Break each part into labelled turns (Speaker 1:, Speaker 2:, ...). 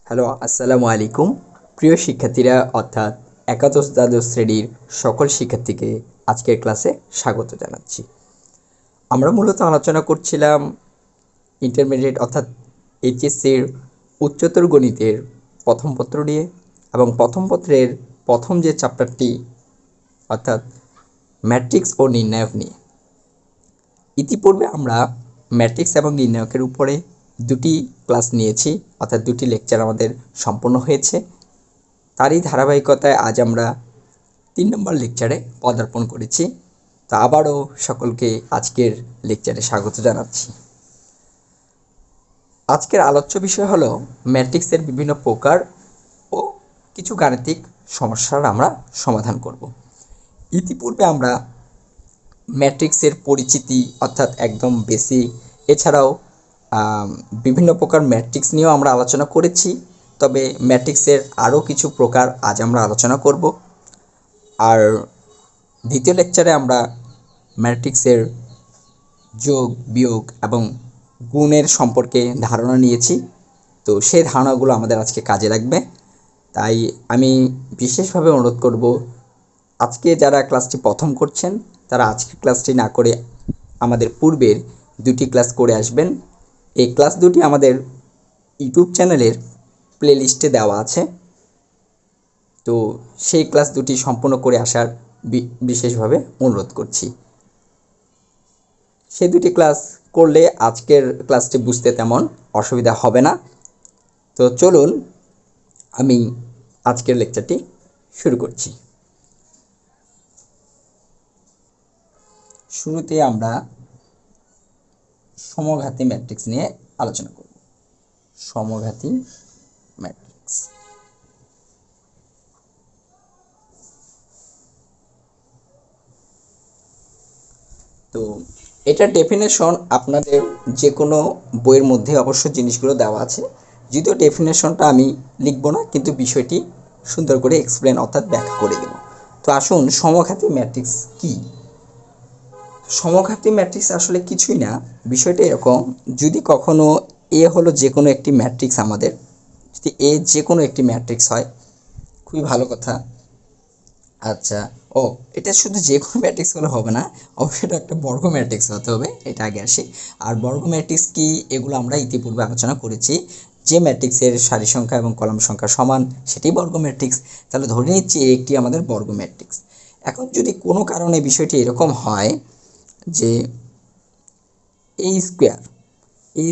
Speaker 1: Hello, আসসালামু আলাইকুম। প্রিয় শিক্ষার্থীরা অর্থাৎ একাদশ দ্বাদশ শ্রেণীর সকল শিক্ষার্থীকে আজকের ক্লাসে স্বাগত জানাচ্ছি। আমরা মূলত আলোচনা করছিলাম ইন্টারমিডিয়েট অর্থাৎ এইচএসসির উচ্চতর গণিতের প্রথম পত্র নিয়ে এবং প্রথম পত্রের প্রথম যে চ্যাপ্টারটি অর্থাৎ ম্যাট্রিক্স ও নির্ণায়ক নিয়ে। ইতিপূর্বে আমরা ম্যাট্রিক্স এবং নির্ণায়কের উপরে দুটি ক্লাস নিয়েছি, অর্থাৎ দুটি লেকচার আমাদের সম্পন্ন হয়েছে। তারই ধারাবাহিকতায় আজ আমরা ৩ নম্বর লেকচারে পদার্পণ করেছি। তা আবারও সকলকে আজকের লেকচারে স্বাগত জানাচ্ছি। আজকের আলোচ্য বিষয় হলো ম্যাট্রিক্সের বিভিন্ন প্রকার ও কিছু গাণিতিক সমস্যার আমরা সমাধান করব। ইতিপূর্বে আমরা ম্যাট্রিক্সের পরিচিতি অর্থাৎ একদম বেসিক, এছাড়াও বিভিন্ন প্রকার ম্যাট্রিক্স নিয়েও আমরা আলোচনা করেছি। তবে ম্যাট্রিক্সের আরও কিছু প্রকার আজ আমরা আলোচনা করব। আর দ্বিতীয় লেকচারে আমরা ম্যাট্রিক্সের যোগ, বিয়োগ এবং গুণের সম্পর্কে ধারণা নিয়েছি। তো সেই ধারণাগুলো আমাদের আজকে কাজে লাগবে। তাই আমি বিশেষভাবে অনুরোধ করব, আজকে যারা ক্লাসটি প্রথম করছেন তারা আজকের ক্লাসটি না করে আমাদের পূর্বের দুটি ক্লাস করে আসবেন। এই ক্লাস দুটি আমাদের ইউটিউব চ্যানেলের প্লেলিস্টে দেওয়া আছে। তো সেই ক্লাস দুটি সম্পূর্ণ করে আসার বিশেষভাবে অনুরোধ করছি। সেই দুটি ক্লাস করলে আজকের ক্লাসটি বুঝতে তেমন অসুবিধা হবে না। তো চলুন আমি আজকের লেকচারটি শুরু করছি। শুরুতে আমরা সমঘাতী ম্যাট্রিক্স নিয়ে আলোচনা করব। সমঘাতী ম্যাট্রিক্স। তো এটার ডেফিনেশন আপনাদের যে কোনো বইয়ের মধ্যে অবশ্য জিনিসগুলো দেওয়া আছে, যদিও ডেফিনেশনটা আমি লিখব না, কিন্তু বিষয়টি সুন্দর করে এক্সপ্লেন অর্থাৎ ব্যাখ্যা করে দেব। তো আসুন, সমঘাতী ম্যাট্রিক্স কি? সমঘাতী ম্যাট্রিক্স আসলে কিছুই না। বিষয়টা এরকম, যদি কখনো এ হলো যে কোনো একটি ম্যাট্রিক্স, আমাদের যদি এ যে কোনো একটি ম্যাট্রিক্স হয়, খুবই ভালো কথা। আচ্ছা, ও এটা শুধু যে কোনো ম্যাট্রিক্স হলে হবে না, অবশ্যই এটা একটা বর্গ ম্যাট্রিক্স হতে হবে, এটা আগে আসি। আর বর্গ ম্যাট্রিক্স কি, এগুলো আমরা ইতিপূর্বে আলোচনা করেছি। যে ম্যাট্রিক্সের সারি সংখ্যা এবং কলাম সংখ্যা সমান, সেটি বর্গ ম্যাট্রিক্স। তাহলে ধরে নিচ্ছি একটি আমাদের বর্গ ম্যাট্রিক্স। এখন যদি কোনো কারণে বিষয়টি এরকম হয় যে এই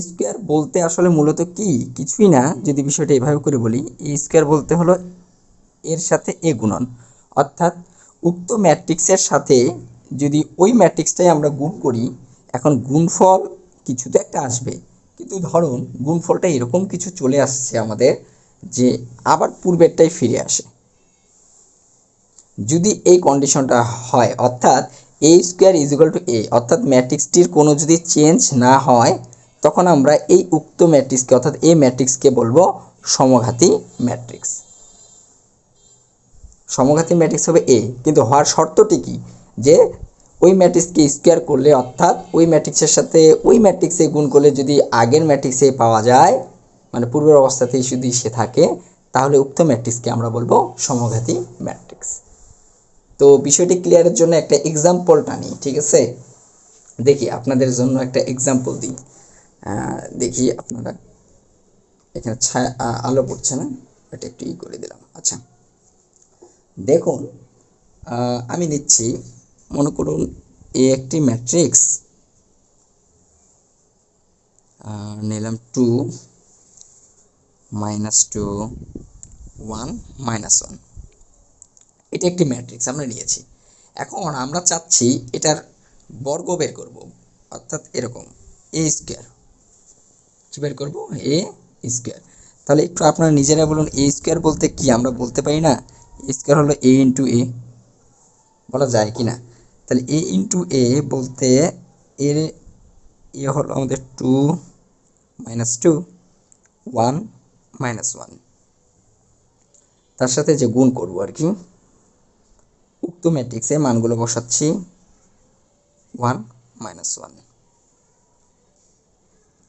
Speaker 1: স্কোয়ার বলতে আসলে মূলত কি, কিছুই না। যদি বিষয়টা এভাবে করে বলি, এই স্কোয়ার বলতে হলো এর সাথে এ গুণন, অর্থাৎ উক্ত ম্যাট্রিক্সের সাথে যদি ওই ম্যাট্রিক্সটাই আমরা গুণ করি, এখন গুণফল কিছু তো একটা আসবে। কিন্তু ধরুন গুণফলটা এরকম কিছু চলে আসছে আমাদের যে আবার পূর্বেরটাই ফিরে আসে। যদি এই কন্ডিশনটা হয়, অর্থাৎ এ স্কোয়ার ইজ ইকুয়াল টু এ, অর্থাৎ ম্যাট্রিক্সটির কোনো যদি চেঞ্জ না হয়, তখন আমরা এই উক্ত ম্যাট্রিক্সকে অর্থাৎ এই ম্যাট্রিক্সকে বলবো সমঘাতী ম্যাট্রিক্স। সমঘাতী ম্যাট্রিক্স হবে এ, কিন্তু হওয়ার শর্তটি কি, যে ওই ম্যাট্রিক্সকে স্কোয়ার করলে, অর্থাৎ ওই ম্যাট্রিক্সের সাথে ওই ম্যাট্রিক্সে গুণ করলে যদি আগের ম্যাট্রিক্সে পাওয়া যায়, মানে পূর্বের অবস্থাতেই যদি সে থাকে, তাহলে উক্ত ম্যাট্রিক্সকে আমরা বলবো সমঘাতী ম্যাট্রিক্স। তো বিষয়টি ক্লিয়ারের জন্য একটা এক্সাম্পল টানি, ঠিক আছে? দেখি আপনাদের জন্য একটা এক্সাম্পল দিই। দেখি আপনারা এখানে আলো পড়ছে না, এটা একটু করে দিলাম। আচ্ছা, দেখুন, আমি নিচ্ছি, মনে করুন এ একটি ম্যাট্রিক্স, নিলাম 2 -2 1 -1, এটা একটি ম্যাট্রিক্স আমরা নিয়েছি। এখন আমরা চাচ্ছি এটার বর্গ বের করব, অর্থাৎ এরকম এ স্কোয়ার। কী বের করবো? এ স্কোয়ার। তাহলে একটু আপনারা নিজেরা বলুন, এ স্কোয়ার বলতে কি? আমরা বলতে পারি না এ স্কোয়ার হলো এ ইন্টু এ, বলা যায় কি না? তাহলে এ ইন্টু এ বলতে এর এ হলো আমাদের 2 -2 1 -1, তার সাথে যে গুণ করবো আর কি, উক্ত ম্যাট্রিক্সে মানগুলো বসাচ্ছি 1 -1।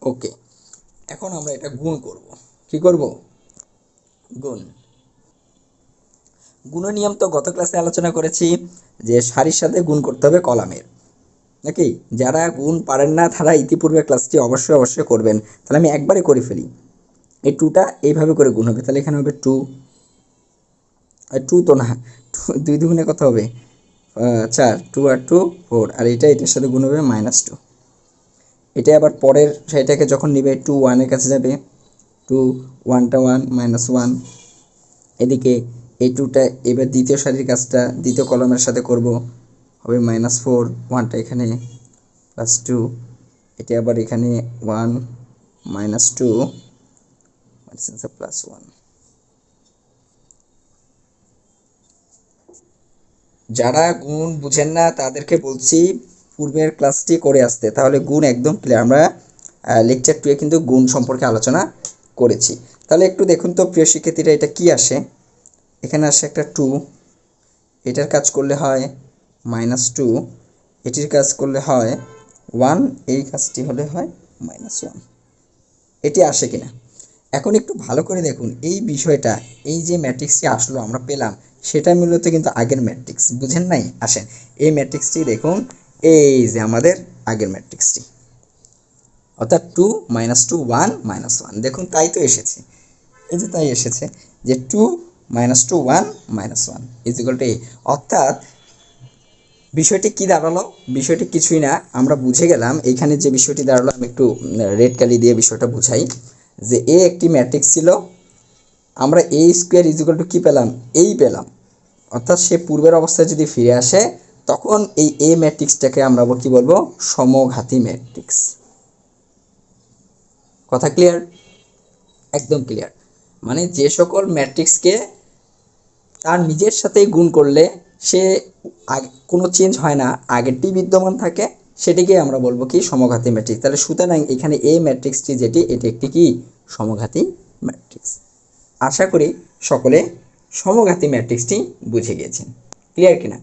Speaker 1: ওকে, এখন আমরা এটা গুণ করব। কি করব? গুণ। গুণ নিয়ম তো গত ক্লাসে আলোচনা করেছি যে সারির সাথে গুণ করতে হবে কলামের, নাকি? যারা গুণ পারেন না তারা ইতিপূর্বে ক্লাসটি অবশ্যই অবশ্যই করবেন। তাহলে আমি একবারে করে ফেলি। এই টুটা এইভাবে করে গুণ হবে, তাহলে এখানে হবে টু, টু তো না, দুই দুগুণে কত হবে? 4, 2 আর 2 4, আর এটার সাথে গুণ হবে -2। এটা আবার পরের সেটাকে যখন নিবে 2 1-এর কাছে যাবে, 2 1টা 1 -1। এদিকে এই টুটা এবার দ্বিতীয় সারির কাজটা দ্বিতীয় কলামের সাথে করব, হবে -4, 1টা এখানে +2, এটা আবার এখানে 1 -2 +1। যারা গুণ বুঝেন না তাদেরকে বলছি পূর্বের ক্লাসটি করে আসতে, তাহলে গুণ একদম ক্লিয়ার। আমরা লেকচার 2-এ কিন্তু গুণ সম্পর্কে আলোচনা করেছি। তাহলে একটু দেখুন তো প্রিয় শিক্ষার্থীরা, এটা কি আসে? এখানে আসে একটা 2, এটার কাজ করলে হয় -2, এটির কাজ করলে হয় 1, এই কাজটি হলে হয় -1। এটি আসে কিনা এখন একটু ভালো করে দেখুন। এই বিষয়টা, এই যে ম্যাট্রিক্সটি আসলো আমরা পেলাম, সেটা মূলত কিন্তু আগের ম্যাট্রিক্স, বুঝেন নাই? আসেন এই ম্যাট্রিক্সটি দেখুন, এই যে আমাদের আগের ম্যাট্রিক্সটি, অর্থাৎ 2 -2 1 -1, দেখুন তাই তো এসেছে, এই যে তাই এসেছে যে 2 -2 1 -1 = a। অর্থাৎ বিষয়টি কি দাঁড়ালো? বিষয়টি কিছুই না, আমরা বুঝে গেলাম এখানে যে বিষয়টি দাঁড়ালো। আমি একটু রেড কালি দিয়ে বিষয়টা বুঝাই যে এ একটি ম্যাট্রিক্স ছিল, আমরা a² কি পেলাম? এই পেলাম। অর্থাৎ সে পূর্বের অবস্থায় যদি ফিরে আসে তখন এই এ ম্যাট্রিক্সটাকে আমরা কি বলবো? সমঘাতী ম্যাট্রিক্স। কথা ক্লিয়ার? একদম ক্লিয়ার। মানে যে সকল ম্যাট্রিক্সকে তার নিজের সাথেই গুণ করলে সে কোনো চেঞ্জ হয় না, আগেরটি বিদ্যমান থাকে, সেটিকে আমরা বলবো কি? সমঘাতী ম্যাট্রিক্স। তাহলে সুতরাং এখানে এ ম্যাট্রিক্সটি যেটি, এটি একটি কি? সমঘাতী ম্যাট্রিক্স। আশা করি সকলে সমঘাতী ম্যাট্রিক্সটি বুঝে গিয়েছেন। ক্লিয়ার কিনা?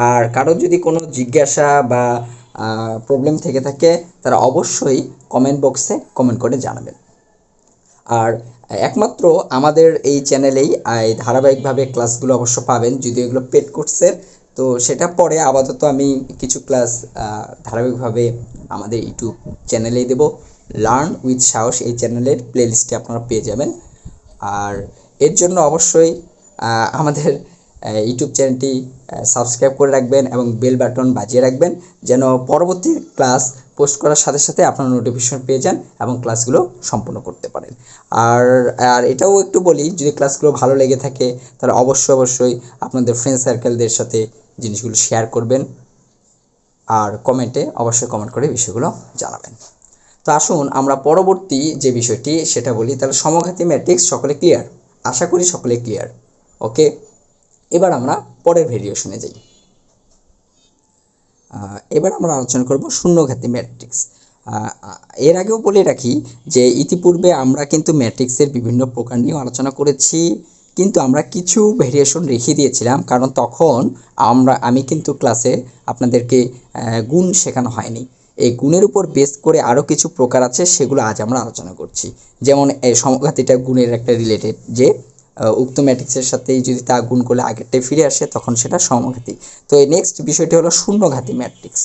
Speaker 1: আর কারোর যদি কোনো জিজ্ঞাসা বা প্রবলেম থেকে থাকে তারা অবশ্যই কমেন্ট বক্সে কমেন্ট করে জানাবেন। আর একমাত্র আমাদের এই চ্যানেলেই এই ধারাবাহিকভাবে ক্লাসগুলো অবশ্য পাবেন, যদিও এগুলো পেড কোর্সের, তো সেটা পরে। আপাতত আমি কিছু ক্লাস ধারাবাহিকভাবে আমাদের ইউটিউব চ্যানেলেই দেব। লার্ন উইথ সাহস এই চ্যানেলের প্লেলিস্টে আপনারা পেয়ে যাবেন। আর এর জন্য অবশ্যই আমাদের ইউটিউব চ্যানেলটি সাবস্ক্রাইব করে রাখবেন এবং বেল বাটন বাজিয়ে রাখবেন, যেন পরবর্তী ক্লাস পোস্ট করার সাথে সাথে আপনারা নোটিফিকেশন পেয়ে যান এবং ক্লাসগুলো সম্পূর্ণ করতে পারেন। আর আর এটাও একটু বলি, যদি ক্লাসগুলো ভালো লেগে থাকে তাহলে অবশ্যই অবশ্যই আপনাদের ফ্রেন্ড সার্কেলদের সাথে জিনিসগুলো শেয়ার করবেন, আর কমেন্টে অবশ্যই কমেন্ট করে বিষয়গুলো জানাবেন। তো আসুন আমরা পরবর্তী যে বিষয়টি সেটা বলি। তাহলে সমঘাতী ম্যাট্রিক্স সকলে ক্লিয়ার? আশা করি সকলে ক্লিয়ার। ওকে, এবার আমরা পরের ভেরিয়েশনে যাই। এবার আমরা আলোচনা করব শূন্যঘাতী ম্যাট্রিক্স। এর আগেও বলে রাখি যে ইতিপূর্বে আমরা কিন্তু ম্যাট্রিক্সের বিভিন্ন প্রকার নিয়ে আলোচনা করেছি, কিন্তু আমরা কিছু ভেরিয়েশন রেখে দিয়েছিলাম, কারণ তখন আমি কিন্তু ক্লাসে আপনাদেরকে গুণ শেখানো হয়নি। এই গুণের উপর বেস করে আরও কিছু প্রকার আছে, সেগুলো আজ আমরা আলোচনা করছি। যেমন এই সমঘাতীটা গুণের একটা রিলেটেড, যে উক্ত ম্যাট্রিক্সের সাথেই যদি তা গুণ করলে আগেরটাই ফিরে আসে তখন সেটা সমঘাতী। তো এই নেক্সট বিষয়টি হলো শূন্যঘাতী ম্যাট্রিক্স।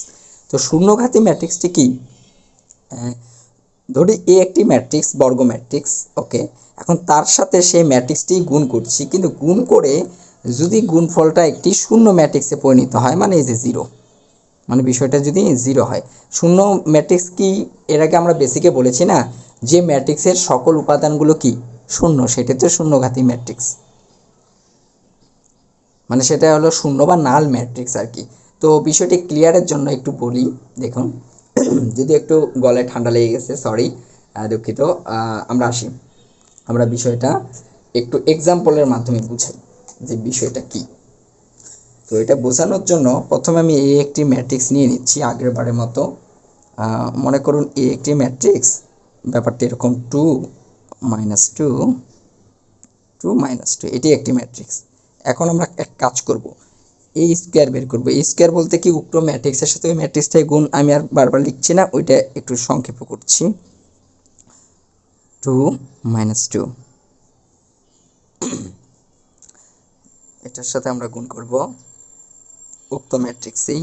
Speaker 1: তো শূন্যঘাতী ম্যাট্রিক্সটি কি? ধরি এ একটি ম্যাট্রিক্স, বর্গ ম্যাট্রিক্স। ওকে, এখন তার সাথে সেই ম্যাট্রিক্সটি গুণ করছি, কিন্তু গুণ করে যদি গুণফলটা একটি শূন্য ম্যাট্রিক্সে পরিণত হয়, মানে এই যে জিরো, মানে বিষয়টা যদি জিরো হয়। শূন্য ম্যাট্রিক্স কি? এর আগে আমরা বেসিকে বলেছি না, যে ম্যাট্রিক্সের সকল উপাদানগুলো কি? শূন্য, সেটা তো শূন্যঘাতী ম্যাট্রিক্স, মানে সেটা হলো শূন্য বা নাল ম্যাট্রিক্স আর কি। তো বিষয়টি ক্লিয়ারের জন্য একটু বলি, দেখুন। যদি একটু গলায় ঠান্ডা লেগে গেছে, সরি, দুঃখিত। আমরা আসি, আমরা বিষয়টা একটু এক্সাম্পলের মাধ্যমে বুঝাই যে বিষয়টা কি। তো এটা বোঝানোর জন্য প্রথমে আমি এই একটি ম্যাট্রিক্স নিয়ে নিচ্ছি আগের বারের মতো। মনে করুন এই একটি ম্যাট্রিক্স, ব্যাপারটা এরকম 2 -2 2 -2, এটি একটি ম্যাট্রিক্স। এখন আমরা এক কাজ করব, এই স্কোয়ার বের করব। এই স্কোয়ার বলতে কি? উক্ত ম্যাট্রিক্সের সাথে ওই ম্যাট্রিক্সটাই গুণ। আমি আর বারবার লিখছি না, ওইটা একটু সংক্ষেপ করছি। 2 -2, এটার সাথে আমরা গুণ করব উক্ত ম্যাট্রিক্সেই,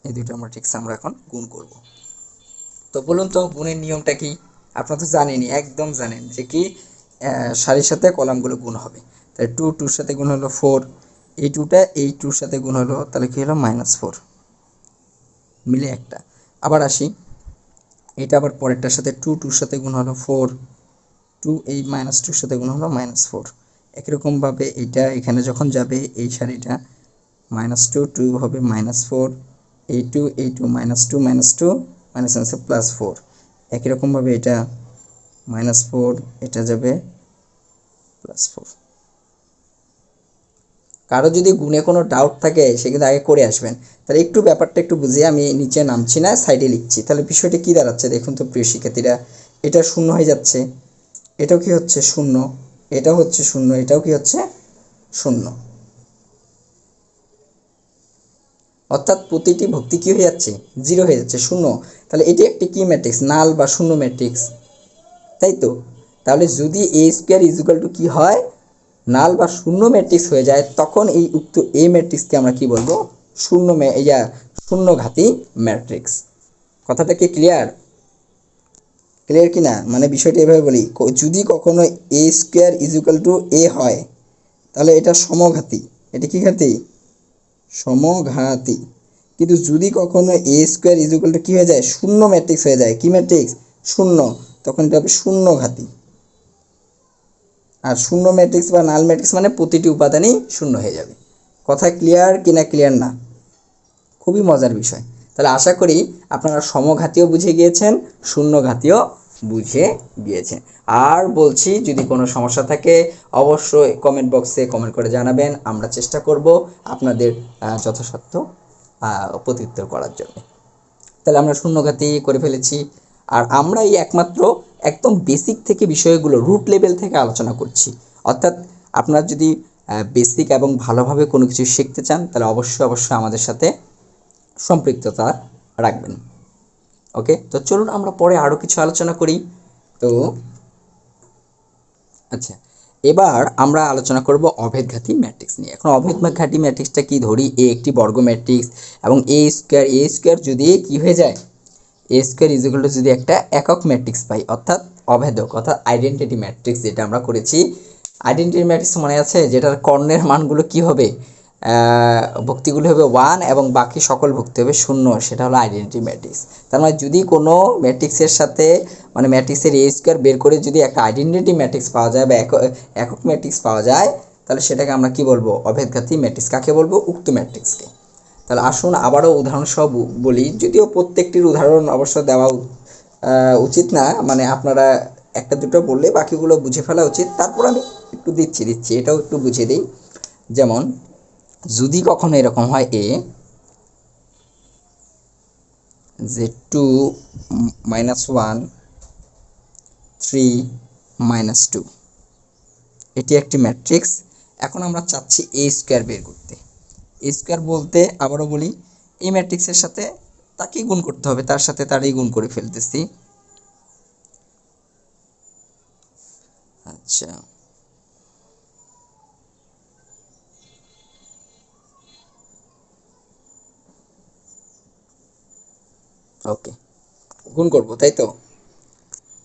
Speaker 1: এই দুটো ম্যাট্রিক্স আমরা এখন গুণ করব। তো বলুন তো গুণের নিয়মটা কি? আপনারা তো জানেনই, একদম জানেন যে কি সারির সাথে কলামগুলো গুণ হবে। তাহলে টু টুর সাথে গুণ হলো 4, এই টুটা এই টুর সাথে গুণ হলো, তাহলে কি হলো -4 মিলে একটা। আবার আসি, এটা আবার পরেরটার সাথে টু টুর সাথে গুণ হলো 4, টু এই -2 সাথে গুণ হলো -4। একই রকমভাবে এটা এখানে যখন যাবে এই সারিটা -2 2 হবে -4, এই টু -2 -2 +4। একই রকমভাবে এটা -4 এটা যাবে +4। কারো যদি গুণে কোনো ডাউট থাকে সে কিন্তু আগে করে আসবেন। তাহলে একটু ব্যাপারটা একটু বুঝিয়ে, আমি নিচে নামছি না, সাইডে লিখছি। তাহলে বিষয়টা কী দাঁড়াচ্ছে দেখুন তো প্রিয় শিক্ষার্থীরা, এটা শূন্য হয়ে যাচ্ছে, এটাও কি হচ্ছে শূন্য, এটাও হচ্ছে শূন্য, এটাও কি হচ্ছে শূন্য। অর্থাৎ প্রতিটি ভুক্তি কী হয়ে যাচ্ছে, 0 হয়ে যাচ্ছে, শূন্য। তাহলে এটি একটি কি ম্যাট্রিক্স, নাল বা শূন্য ম্যাট্রিক্স, তাই তো? তাহলে যদি a² কি হয়, নাল বা শূন্য ম্যাট্রিক্স হয়ে যায়, তখন এই উক্ত এ ম্যাট্রিক্সকে আমরা কি বলবো, শূন্যঘাতী ম্যাট্রিক্স। কথাটা কি ক্লিয়ার? ক্লিয়ার কি না? মানে বিষয়টি এভাবে বলি, যদি কখনো a² হয় তাহলে এটা সমঘাতী। এটা কি ঘাতী? সমঘাতী। কিন্তু যদি কখনো a² কি হয়ে যায়, শূন্য ম্যাট্রিক্স হয়ে যায়, কি ম্যাট্রিক্স, শূন্য, তখন এটা হবে শূন্যঘাতী। আর শূন্য ম্যাট্রিক্স বা নাল ম্যাট্রিক্স মানে প্রতিটি উপাদানই শূন্য হয়ে যাবে। কথা ক্লিয়ার কি না ক্লিয়ার না? খুবই মজার বিষয়। তাহলে আশা করি আপনারা সমঘাতীয় বুঝে গিয়েছেন, শূন্যঘাতীয় বুঝে গিয়েছেন। আর বলছি, যদি কোনো সমস্যা থাকে অবশ্যই কমেন্ট বক্সে কমেন্ট করে জানাবেন, আমরা চেষ্টা করব আপনাদের যথাসাধ্য প্রত্যুত্তর করার জন্য। তাহলে আমরা শূন্যঘাতী করে ফেলেছি। আর আমরা এই একমাত্র একদম বেসিক থেকে বিষয়গুলো রুট লেভেল থেকে আলোচনা করছি। অর্থাৎ আপনারা যদি বেসিক এবং ভালোভাবে কোনো কিছু শিখতে চান তাহলে অবশ্যই আমাদের সাথে সম্পৃক্ততা রাখবেন। ওকে, তো চলুন আমরা পরে আরও কিছু আলোচনা করি। তো আচ্ছা, এবার আমরা আলোচনা করব অভেদঘাতী ম্যাট্রিক্স নিয়ে। এখন অভেদঘাতী ম্যাট্রিক্সটা কি, ধরি এ একটি বর্গ ম্যাট্রিক্স এবং a² যদি কি হয়ে যায়, a² যদি একটা একক ম্যাট্রিক্স পাই, অর্থাৎ অভেদক, অর্থাৎ আইডেন্টিটি ম্যাট্রিক্স, যেটা আমরা করেছি। আইডেন্টিটি ম্যাট্রিক্স মনে আছে, যেটার কর্ণের মানগুলো কি হবে, ভুক্তিগুলো হবে 1 এবং বাকি সকল ভুক্তি হবে 0, সেটা হলো আইডেন্টিটি ম্যাট্রিক্স। তার মানে যদি কোনো ম্যাট্রিক্সের সাথে, মানে ম্যাট্রিক্সের a² বের করে যদি একটা আইডেন্টিটি ম্যাট্রিক্স পাওয়া যায় বা একক ম্যাট্রিক্স পাওয়া যায়, তাহলে সেটাকে আমরা কি বলবো, অভেদঘাতী ম্যাট্রিক্স। কাকে বলবো, উক্ত ম্যাট্রিক্সকে। তাহলে আসুন আবারও উদাহরণ সহ বলি, যদিও প্রত্যেকটির উদাহরণ অবশ্য দেওয়া উচিত না, মানে আপনারা একটা দুটো বললে বাকিগুলো বুঝে ফেলা উচিত। তারপর আমি একটু দিচ্ছি, এটাও একটু বুঝিয়ে দিই। যেমন যদি কখনো এরকম হয় যে 2 -1 3 -2, এটি একটি ম্যাট্রিক্স। এখন আমরা চাচ্ছি a² বের করতে। a² বলতে আবারও বলি, এই ম্যাট্রিক্সের সাথে তাকেই গুণ করতে হবে, তার সাথে তারই গুণ করে ফেলতেছি। আচ্ছা, ওকে, গুণ করব, তাই তো?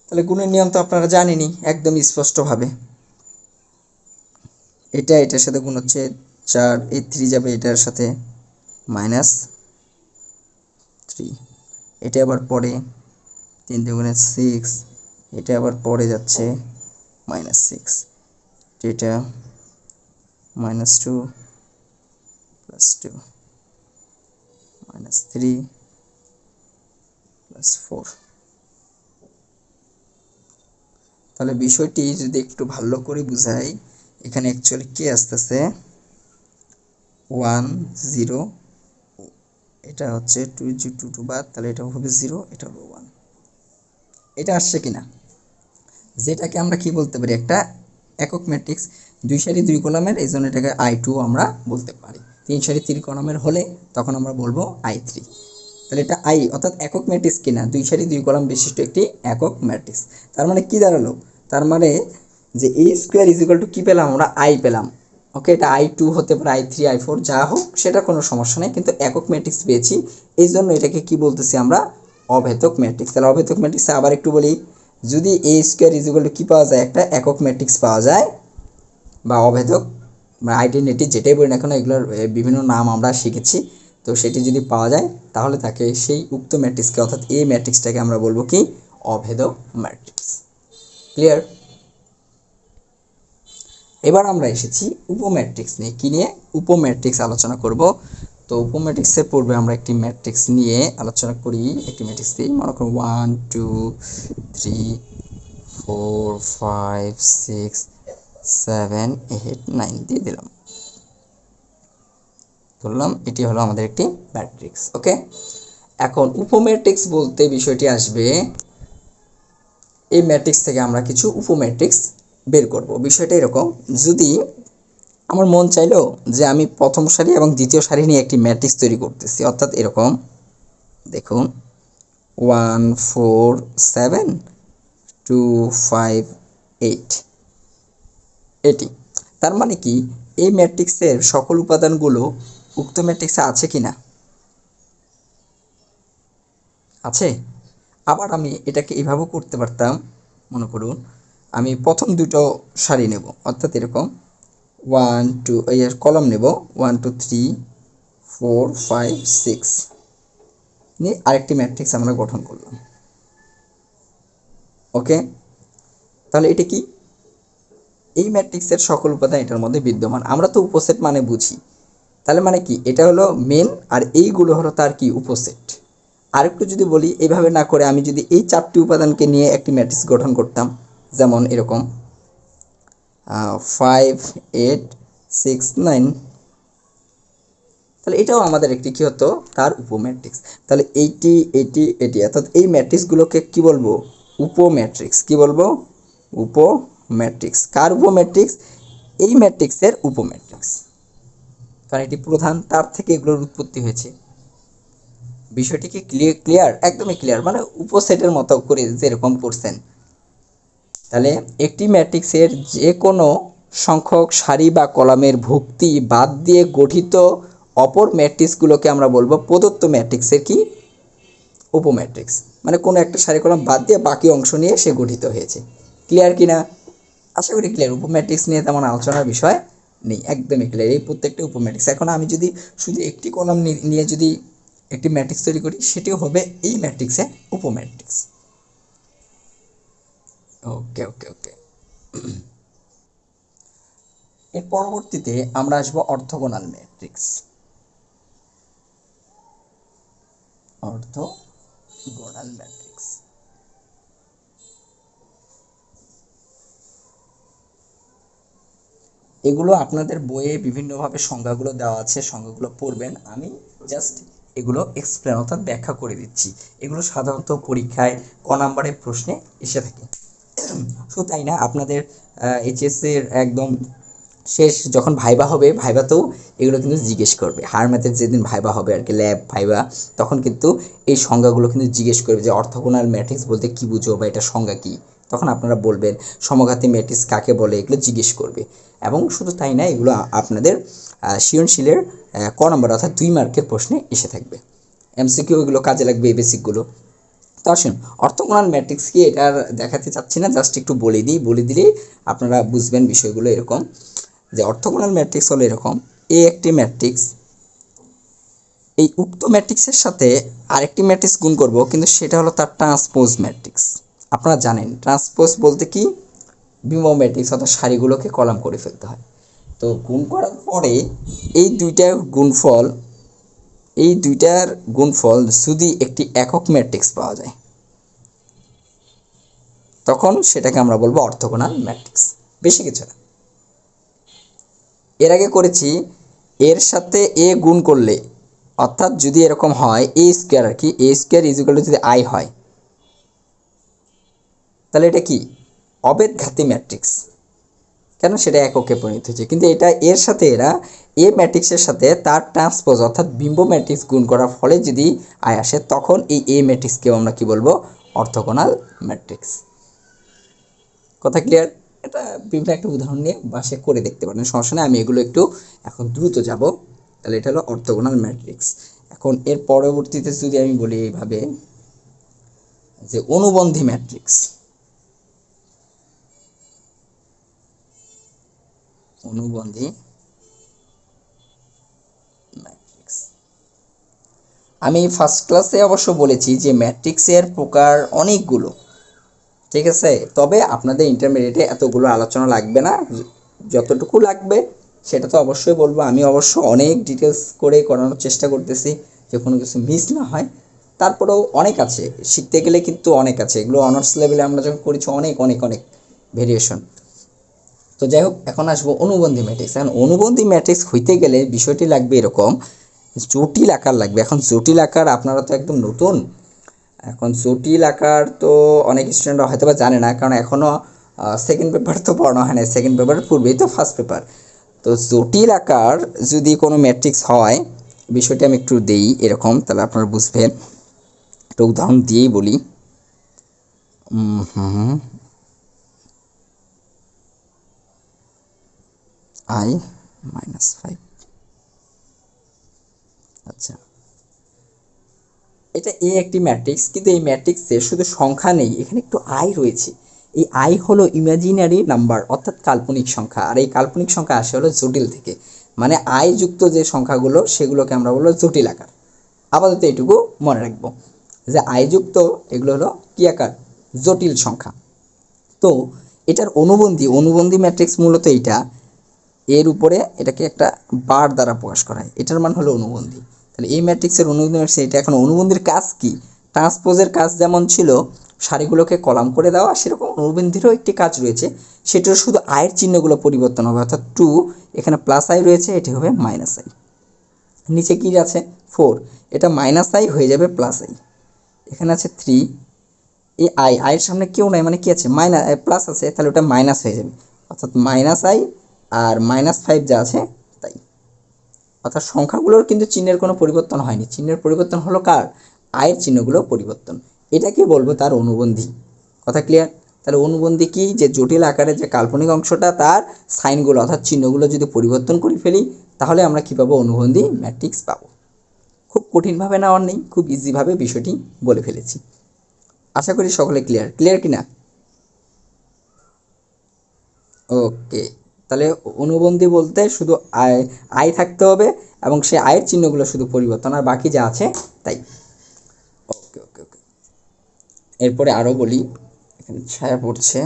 Speaker 1: তাহলে গুণের নিয়ম তো আপনারা জানেনই একদম স্পষ্টভাবে। এটার সাথে গুণ হচ্ছে 4, এই 3 যাবে এটার সাথে -3, এটা আবার পরে 3 দুগুণে 6, এটা আবার পরে যাচ্ছে -6, এটা -2 +2 -3 +4। তাহলে বিষয়টি যদি একটু ভালো করে বুঝাই, এখানে অ্যাকচুয়ালি কি আসতেছে, 1 0, এটা হচ্ছে 2 বাদ, তাহলে এটা হবে 0, এটা হবে 1। এটা আসছে কিনা, যেটাকে আমরা কি বলতে পারি, একটা একক ম্যাট্রিক্স, 2 সারি 2 কলামের, এই জন্য এটাকে I2 আমরা বলতে পারি। 3 সারি 3 কলামের হলে তখন আমরা বলবো I3। তাহলে এটা আই অর্থাৎ একক ম্যাট্রিক্স কিনা, 2 সারি 2 কলাম বিশিষ্ট একটি একক ম্যাট্রিক্স। তার মানে কি দাঁড়ালো, তার মানে যে এ স্কোয়ার ইজ ইকুয়াল টু কী পেলাম আমরা, আই পেলাম। ওকে, এটা I2 হতে পারে, I3, I4 যা হোক সেটা কোনো সমস্যা নেই, কিন্তু একক ম্যাট্রিক্স পেয়েছি, এই জন্য এটাকে কি বলতেছি আমরা, অভেদক ম্যাট্রিক্স। তাহলে অভেদক ম্যাট্রিক্সে আবার একটু বলি, যদি এ স্কোয়ার ইজ ইকুয়াল টু কী পাওয়া যায়, একটা একক ম্যাট্রিক্স পাওয়া যায় বা অভেদক বা আইডেন্টিটি যেটাই বলি না কেন, এগুলোর বিভিন্ন নাম আমরা শিখেছি, তো সেটি যদি পাওয়া যায় তাহলে তাকে সেই উক্ত ম্যাট্রিক্সকে অর্থাৎ এ ম্যাট্রিক্সটাকে আমরা বলবো কি, অভেদক ম্যাট্রিক্স। ক্লিয়ার? এবার আমরা এসেছি উপম্যাট্রিক্স নিয়ে। কি নিয়ে? উপম্যাট্রিক্স আলোচনা করব। তো উপম্যাট্রিক্সের পূর্বে আমরা একটি ম্যাট্রিক্স নিয়ে আলোচনা করি। একটি ম্যাট্রিক্স দিই, মনে করুন 1 2 3 4 5 6 7 8 9 দিয়ে দিলাম, ধরলাম এটি হলো আমাদের একটি ম্যাট্রিক্স। ওকে, এখন উপম্যাট্রিক্স বলতে বিষয়টি আসবে, এই ম্যাট্রিক্স থেকে আমরা কিছু উপম্যাট্রিক্স বের করব। বিষয়টা এরকম, যদি আমার মন চাইলো যে আমি প্রথম সারি এবং দ্বিতীয় সারি নিয়ে একটি ম্যাট্রিক্স তৈরি করতেছি, অর্থাৎ এরকম দেখুন 1 4 7 2 5 8, এটি। তার মানে কি, এই ম্যাট্রিক্সের সকল উপাদানগুলো উক্ত ম্যাট্রিক্সে আছে কি না? আছে। আবার আমি এটাকে এভাবেও করতে পারতাম, মনে করুন আমি প্রথম দুটো সারি নেব, অর্থাৎ এরকম 1 2 এই কলাম নেব 1 2 3 4 5 6 নিয়ে আরেকটি ম্যাট্রিক্স আমরা গঠন করলাম। ওকে, তাহলে এটা কি, এই ম্যাট্রিক্সের সকল উপাদান এটার মধ্যে বিদ্যমান। আমরা তো উপসেট মানে বুঝি, তাহলে মানে কি, এটা হলো মেন আর এইগুলো হলো তার কি, উপসেট। আরেকটু যদি বলি, এইভাবে না করে আমি যদি এই 4টি উপাদানকে নিয়ে একটি ম্যাট্রিক্স গঠন করতাম, যেমন এরকম 5 8 6 9, তাহলে এটাও আমাদের একটি কী হতো, তার উপম্যাট্রিক্স। তাহলে এটি অর্থাৎ এই ম্যাট্রিক্সগুলোকে কি বলবো, উপম্যাট্রিক্স। কি বলবো, উপম্যাট্রিক্স। কার উপম্যাট্রিক্স? এই ম্যাট্রিক্সের উপম্যাট্রিক্স, কারণ এটি প্রধান, তার থেকে এগুলোর উৎপত্তি হয়েছে। বিষয়টি কি ক্লিয়ার? একদমই ক্লিয়ার, মানে উপসেটের মতো করে যেরকম করছেন। তাহলে একটি ম্যাট্রিক্সের যে কোনো সংখ্যক সারি বা কলামের ভুক্তি বাদ দিয়ে গঠিত অপর ম্যাট্রিক্সগুলোকে আমরা বলবো প্রদত্ত ম্যাট্রিক্সের কি, উপম্যাট্রিক্স। মানে কোনো একটা সারি কলাম বাদ দিয়ে বাকি অংশ নিয়ে সে গঠিত হয়েছে। ক্লিয়ার কি না? আশা করি ক্লিয়ার। উপম্যাট্রিক্স নিয়ে তেমন আলোচনার বিষয় নেই, একদমই ক্লিয়ার, এই প্রত্যেকটা উপম্যাট্রিক্স। এখন আমি যদি শুধু একটি কলাম নিয়ে যদি একটি ম্যাট্রিক্স তৈরি করি, সেটিও হবে এই ম্যাট্রিক্সের উপম্যাট্রিক্স। ওকে ওকে ওকে। এর পরবর্তীতে আমরা আসবো অর্থগোনাল ম্যাট্রিক্স। অর্থগোনাল ম্যাট্রিক্স, এগুলো আপনাদের বইয়ে বিভিন্নভাবে সংজ্ঞাগুলো দেওয়া আছে, সংজ্ঞাগুলো পড়বেন। আমি জাস্ট এগুলো এক্সপ্লেন অর্থাৎ ব্যাখ্যা করে দিচ্ছি। এগুলো সাধারণত পরীক্ষায় ক নাম্বারের প্রশ্নে এসে থাকে। শুধু তাই না, আপনাদের এইচএসের একদম শেষ যখন ভাইবা হবে, ভাইবাতেও এগুলো কিন্তু জিজ্ঞেস করবে। হায়ার ম্যাথের যেদিন ভাইবা হবে আর কি, ল্যাব ভাইবা, তখন কিন্তু এই সংজ্ঞাগুলো কিন্তু জিজ্ঞেস করবে যে অর্থগোনাল ম্যাট্রিক্স বলতে কী বুঝো বা এটা সংজ্ঞা কী। তখন আপনারা বলবেন সমঘাতী ম্যাট্রিক্স কাকে বলে, এগুলো জিজ্ঞেস করবে। এবং শুধু তাই না, এগুলো আপনাদের সৃজনশীলের ক নম্বর অর্থাৎ 2 মার্কের প্রশ্নে এসে থাকবে। এমসিকিউ এগুলো কাজে লাগবে, এই বেসিকগুলো। তো আসুন, অর্থগোনাল ম্যাট্রিক্স কি এটা আর দেখাতে চাচ্ছি না, জাস্ট একটু বলে দিলেই আপনারা বুঝবেন বিষয়গুলো। এরকম যে অর্থগোনাল ম্যাট্রিক্স হলো এরকম, একটি ম্যাট্রিক্স, এই উক্ত ম্যাট্রিক্সের সাথে আরেকটি ম্যাট্রিক্স গুণ করব, কিন্তু সেটা হলো তার ট্রান্সপোজ ম্যাট্রিক্স। আপনারা জানেন ট্রান্সপোজ বলতে কি, বিমো ম্যাট্রিক্স অর্থাৎ সারিগুলোকে কলাম করে ফেলতে হয়। তো গুণ করার পরে এই দুইটার গুণফল যদি একটি একক ম্যাট্রিক্স পাওয়া যায়, তখন সেটাকে আমরা বলবো অর্থগোনাল ম্যাট্রিক্স। বেশি কিছু না। এর আগে করেছি এর সাথে এ গুণ করলে, অর্থাৎ যদি এরকম হয় এ স্কোয়ার আর কি, এ স্কোয়ার ইজ ইকুয়াল টু যদি আই হয়, তাহলে এটা কি, অবেদঘাতী ম্যাট্রিক্স। কেন, সেটা এককে পরিণত হয়েছে, কিন্তু এটা এর সাথে এরা এ ম্যাট্রিক্সের সাথে তার ট্রান্সপোজ অর্থাৎ বিম্ব ম্যাট্রিক্স গুণ করার ফলে যদি আয় আসে, তখন এই এ ম্যাট্রিক্সকেও আমরা কি বলবো, অর্থোগোনাল ম্যাট্রিক্স। কথা ক্লিয়ার? এটা বিভিন্ন একটা উদাহরণ নিয়ে বাসে করে দেখতে পারেন, সমস্যা নেই। আমি এগুলো একটু এখন দ্রুত যাব। তাহলে এটা হলো অর্থোগোনাল ম্যাট্রিক্স। এখন এর পরবর্তীতে যদি আমি বলি এইভাবে যে অনুবন্ধী ম্যাট্রিক্স। অনুবন্ধী ম্যাট্রিক্স, আমি ফার্স্ট ক্লাসে অবশ্য বলেছি যে ম্যাট্রিক্সের প্রকার অনেকগুলো, ঠিক আছে, তবে আপনাদের ইন্টারমিডিয়েটে এতগুলো আলোচনা লাগবে না, যতটুকু লাগবে সেটা তো অবশ্যই বলবো। আমি অবশ্য অনেক ডিটেলস করে করানোর চেষ্টা করতেছি যে কোনো কিছু মিস না হয়। তারপরেও অনেক আছে শিখতে গেলে, কিন্তু অনেক আছে, এগুলো অনার্স লেভেলে আমরা যখন করেছি অনেক অনেক অনেক ভেরিয়েশন। তো যাই হোক, এখন আসবো অনুবন্ধী ম্যাট্রিক্স। এখন অনুবন্ধী ম্যাট্রিক্স হইতে গেলে বিষয়টি লাগবে এরকম, জটিল আকার লাগবে। এখন জটিল আকার আপনারা তো একদম নতুন, এখন জটিল আকার তো অনেক স্টুডেন্টরা হয়তো বা জানে না, কারণ এখনও সেকেন্ড পেপার তো পড়ানো হয় না, সেকেন্ড পেপারের পূর্বেই তো ফার্স্ট পেপার। তো জটিল আকার যদি কোনো ম্যাট্রিক্স হয়, বিষয়টি আমি একটু দেই এরকম, তাহলে আপনারা বুঝবেন। একটা উদাহরণ দিয়েই বলি। আই -5, আচ্ছা, এটা এ একটি ম্যাট্রিক্স, কিন্তু এই ম্যাট্রিক্সে শুধু সংখ্যা নেই, এখানে একটু আই রয়েছে। এই আই হলো ইমাজিনারি নাম্বার অর্থাৎ কাল্পনিক সংখ্যা, আর এই কাল্পনিক সংখ্যা আসে হলো জটিল থেকে, মানে আই যুক্ত যে সংখ্যাগুলো সেগুলোকে আমরা বলবো জটিল আকার। আপাতত এইটুকু মনে রাখবো যে আই যুক্ত এগুলো হলো কি আকার, জটিল সংখ্যা। তো এটার অনুবন্ধী ম্যাট্রিক্স মূলত এইটা, এর উপরে এটাকে একটা বার দ্বারা প্রকাশ করা হয়, এটার মান হলো অনুবন্ধী। তাহলে এই ম্যাট্রিক্সের অনুবন্ধী ম্যাট্রিক্স এটা। এখন অনুবন্ধীর কাজ কি, ট্রান্সপোজের কাজ যেমন ছিল সারিগুলোকে কলাম করে দেওয়া, সেরকম অনুবন্ধীরও একটি কাজ রয়েছে, সেটার শুধু আয়ের চিহ্নগুলো পরিবর্তন হবে, অর্থাৎ 2 এখানে প্লাস আই রয়েছে, এটি হবে মাইনাস আই। নিচে কি আছে 4, এটা মাইনাস আই হয়ে যাবে প্লাস আই। এখানে আছে 3, এই আয়ের সামনে কেউ নাই, মানে কি আছে, মাইনাস প্লাস আছে, তাহলে ওটা মাইনাস হয়ে যাবে, অর্থাৎ মাইনাস আই আর -5 যা আছে তাই। অর্থাৎ সংখ্যাগুলোর কিন্তু চিহ্নের কোনো পরিবর্তন হয়নি, চিহ্নের পরিবর্তন হলো কার, আয়ের চিহ্নগুলো পরিবর্তন। এটাকে বলবো তার অনুবন্ধী। কথা ক্লিয়ার? তাহলে অনুবন্ধী কি, যে জটিল আকারের যে কাল্পনিক অংশটা তার সাইনগুলো অর্থাৎ চিহ্নগুলো যদি পরিবর্তন করে ফেলি, তাহলে আমরা কী পাবো, অনুবন্ধী ম্যাট্রিক্স পাবো। খুব কঠিনভাবে নেওয়ার নেই, খুব ইজিভাবে বিষয়টি বলে ফেলেছি। আশা করি সকলে ক্লিয়ার কি না? ওকে, তাহলে অনুবন্ধী বলতে শুধু আয় থাকতে হবে এবং সেই আয়ের চিহ্নগুলো শুধু পরিবর্তন, আর বাকি যা আছে তাই। ওকে ওকে ওকে, এরপরে আরও বলি। এখানে ছায়া পড়ছে,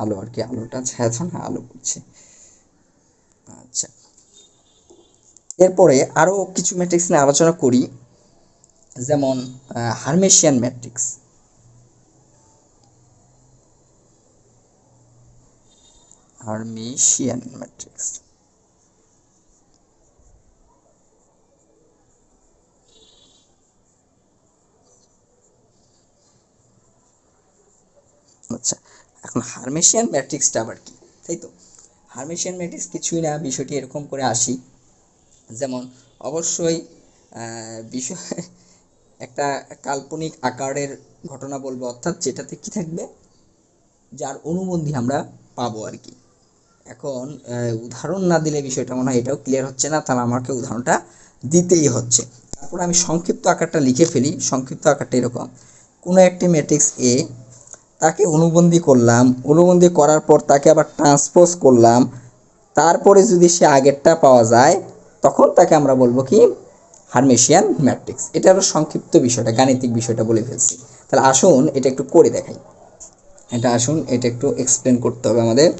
Speaker 1: আলো আর কি, আলোটা ছায়া না, আলো পড়ছে। আচ্ছা, এরপরে আরও কিছু ম্যাট্রিক্স নিয়ে আলোচনা করি, যেমন হার্মেশিয়ান ম্যাট্রিক্স। হার্মেশিয়ান ম্যাট্রিক্স, আচ্ছা, এখন হার্মেশিয়ান ম্যাট্রিক্সটা আবার কি, তাই তো? হার্মেশিয়ান ম্যাট্রিক্স কিছুই না, বিষয়টি এরকম করে আসি, যেমন অবশ্যই বিষয় একটা কাল্পনিক আকারের ঘটনা বলবো, অর্থাৎ যেটাতে কি থাকবে, যার অনুবন্ধী আমরা পাবো আর কি। এখন উদাহরণ না দিলে বিষয়টা মনে হয় এটাও ক্লিয়ার হচ্ছে না, তাহলে আমাকে উদাহরণটা দিতেই হচ্ছে। তারপর আমি সংক্ষিপ্ত আকারটা লিখে ফেলি। সংক্ষিপ্ত আকারটা এরকম, কোনো একটি ম্যাট্রিক্স এ, তাকে অনুবন্ধী করলাম, অনুবন্ধী করার পর তাকে আবার ট্রান্সপোজ করলাম, তারপরে যদি সে আগেরটা পাওয়া যায়, তখন তাকে আমরা বলবো কি, হার্মেশিয়ান ম্যাট্রিক্স। এটা হলো সংক্ষিপ্ত বিষয়টা, গাণিতিক বিষয়টা বলে ফেলছি। তাহলে আসুন এটা একটু করে দেখাই, এটা একটু এক্সপ্লেন করতে হবে আমাদের।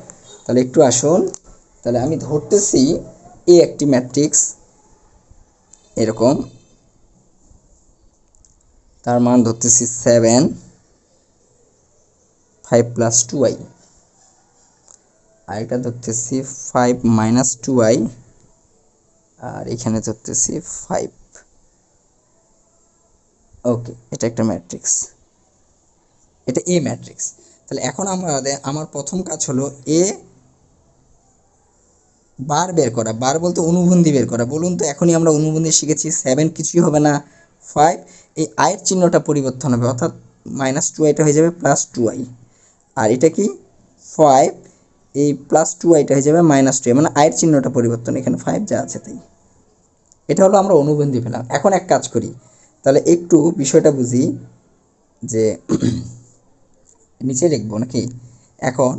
Speaker 1: তাহলে একটু আসুন, তাহলে আমি ধরতেছি এ একটি ম্যাট্রিক্স এরকম, তার মান ধরতেছি 7, 5 + 2i, আর এটা ধরতেছি 5 - 2i, আর এখানে ধরতেছি 5। ওকে, এটা একটা ম্যাট্রিক্স, এটা এ ম্যাট্রিক্স। তাহলে এখন আমার প্রথম কাজ হলো এ বার বের করা, বার বলতে অনুবন্ধী বের করা। বলুন তো এখনই আমরা অনুবন্ধী শিখেছি, 7 কিছুই হবে না, 5, এই আয়ের চিহ্নটা পরিবর্তন হবে, অর্থাৎ -2i হয়ে যাবে +2i। আর এটা কি 5, এই +2i হয়ে যাবে -2i, মানে আয়ের চিহ্নটা পরিবর্তন, এখানে 5 যা আছে তাই। এটা হলো আমরা অনুবন্ধী পেলাম। এখন এক কাজ করি, তাহলে একটু বিষয়টা বুঝি, যে নিচে লিখবো নাকি। এখন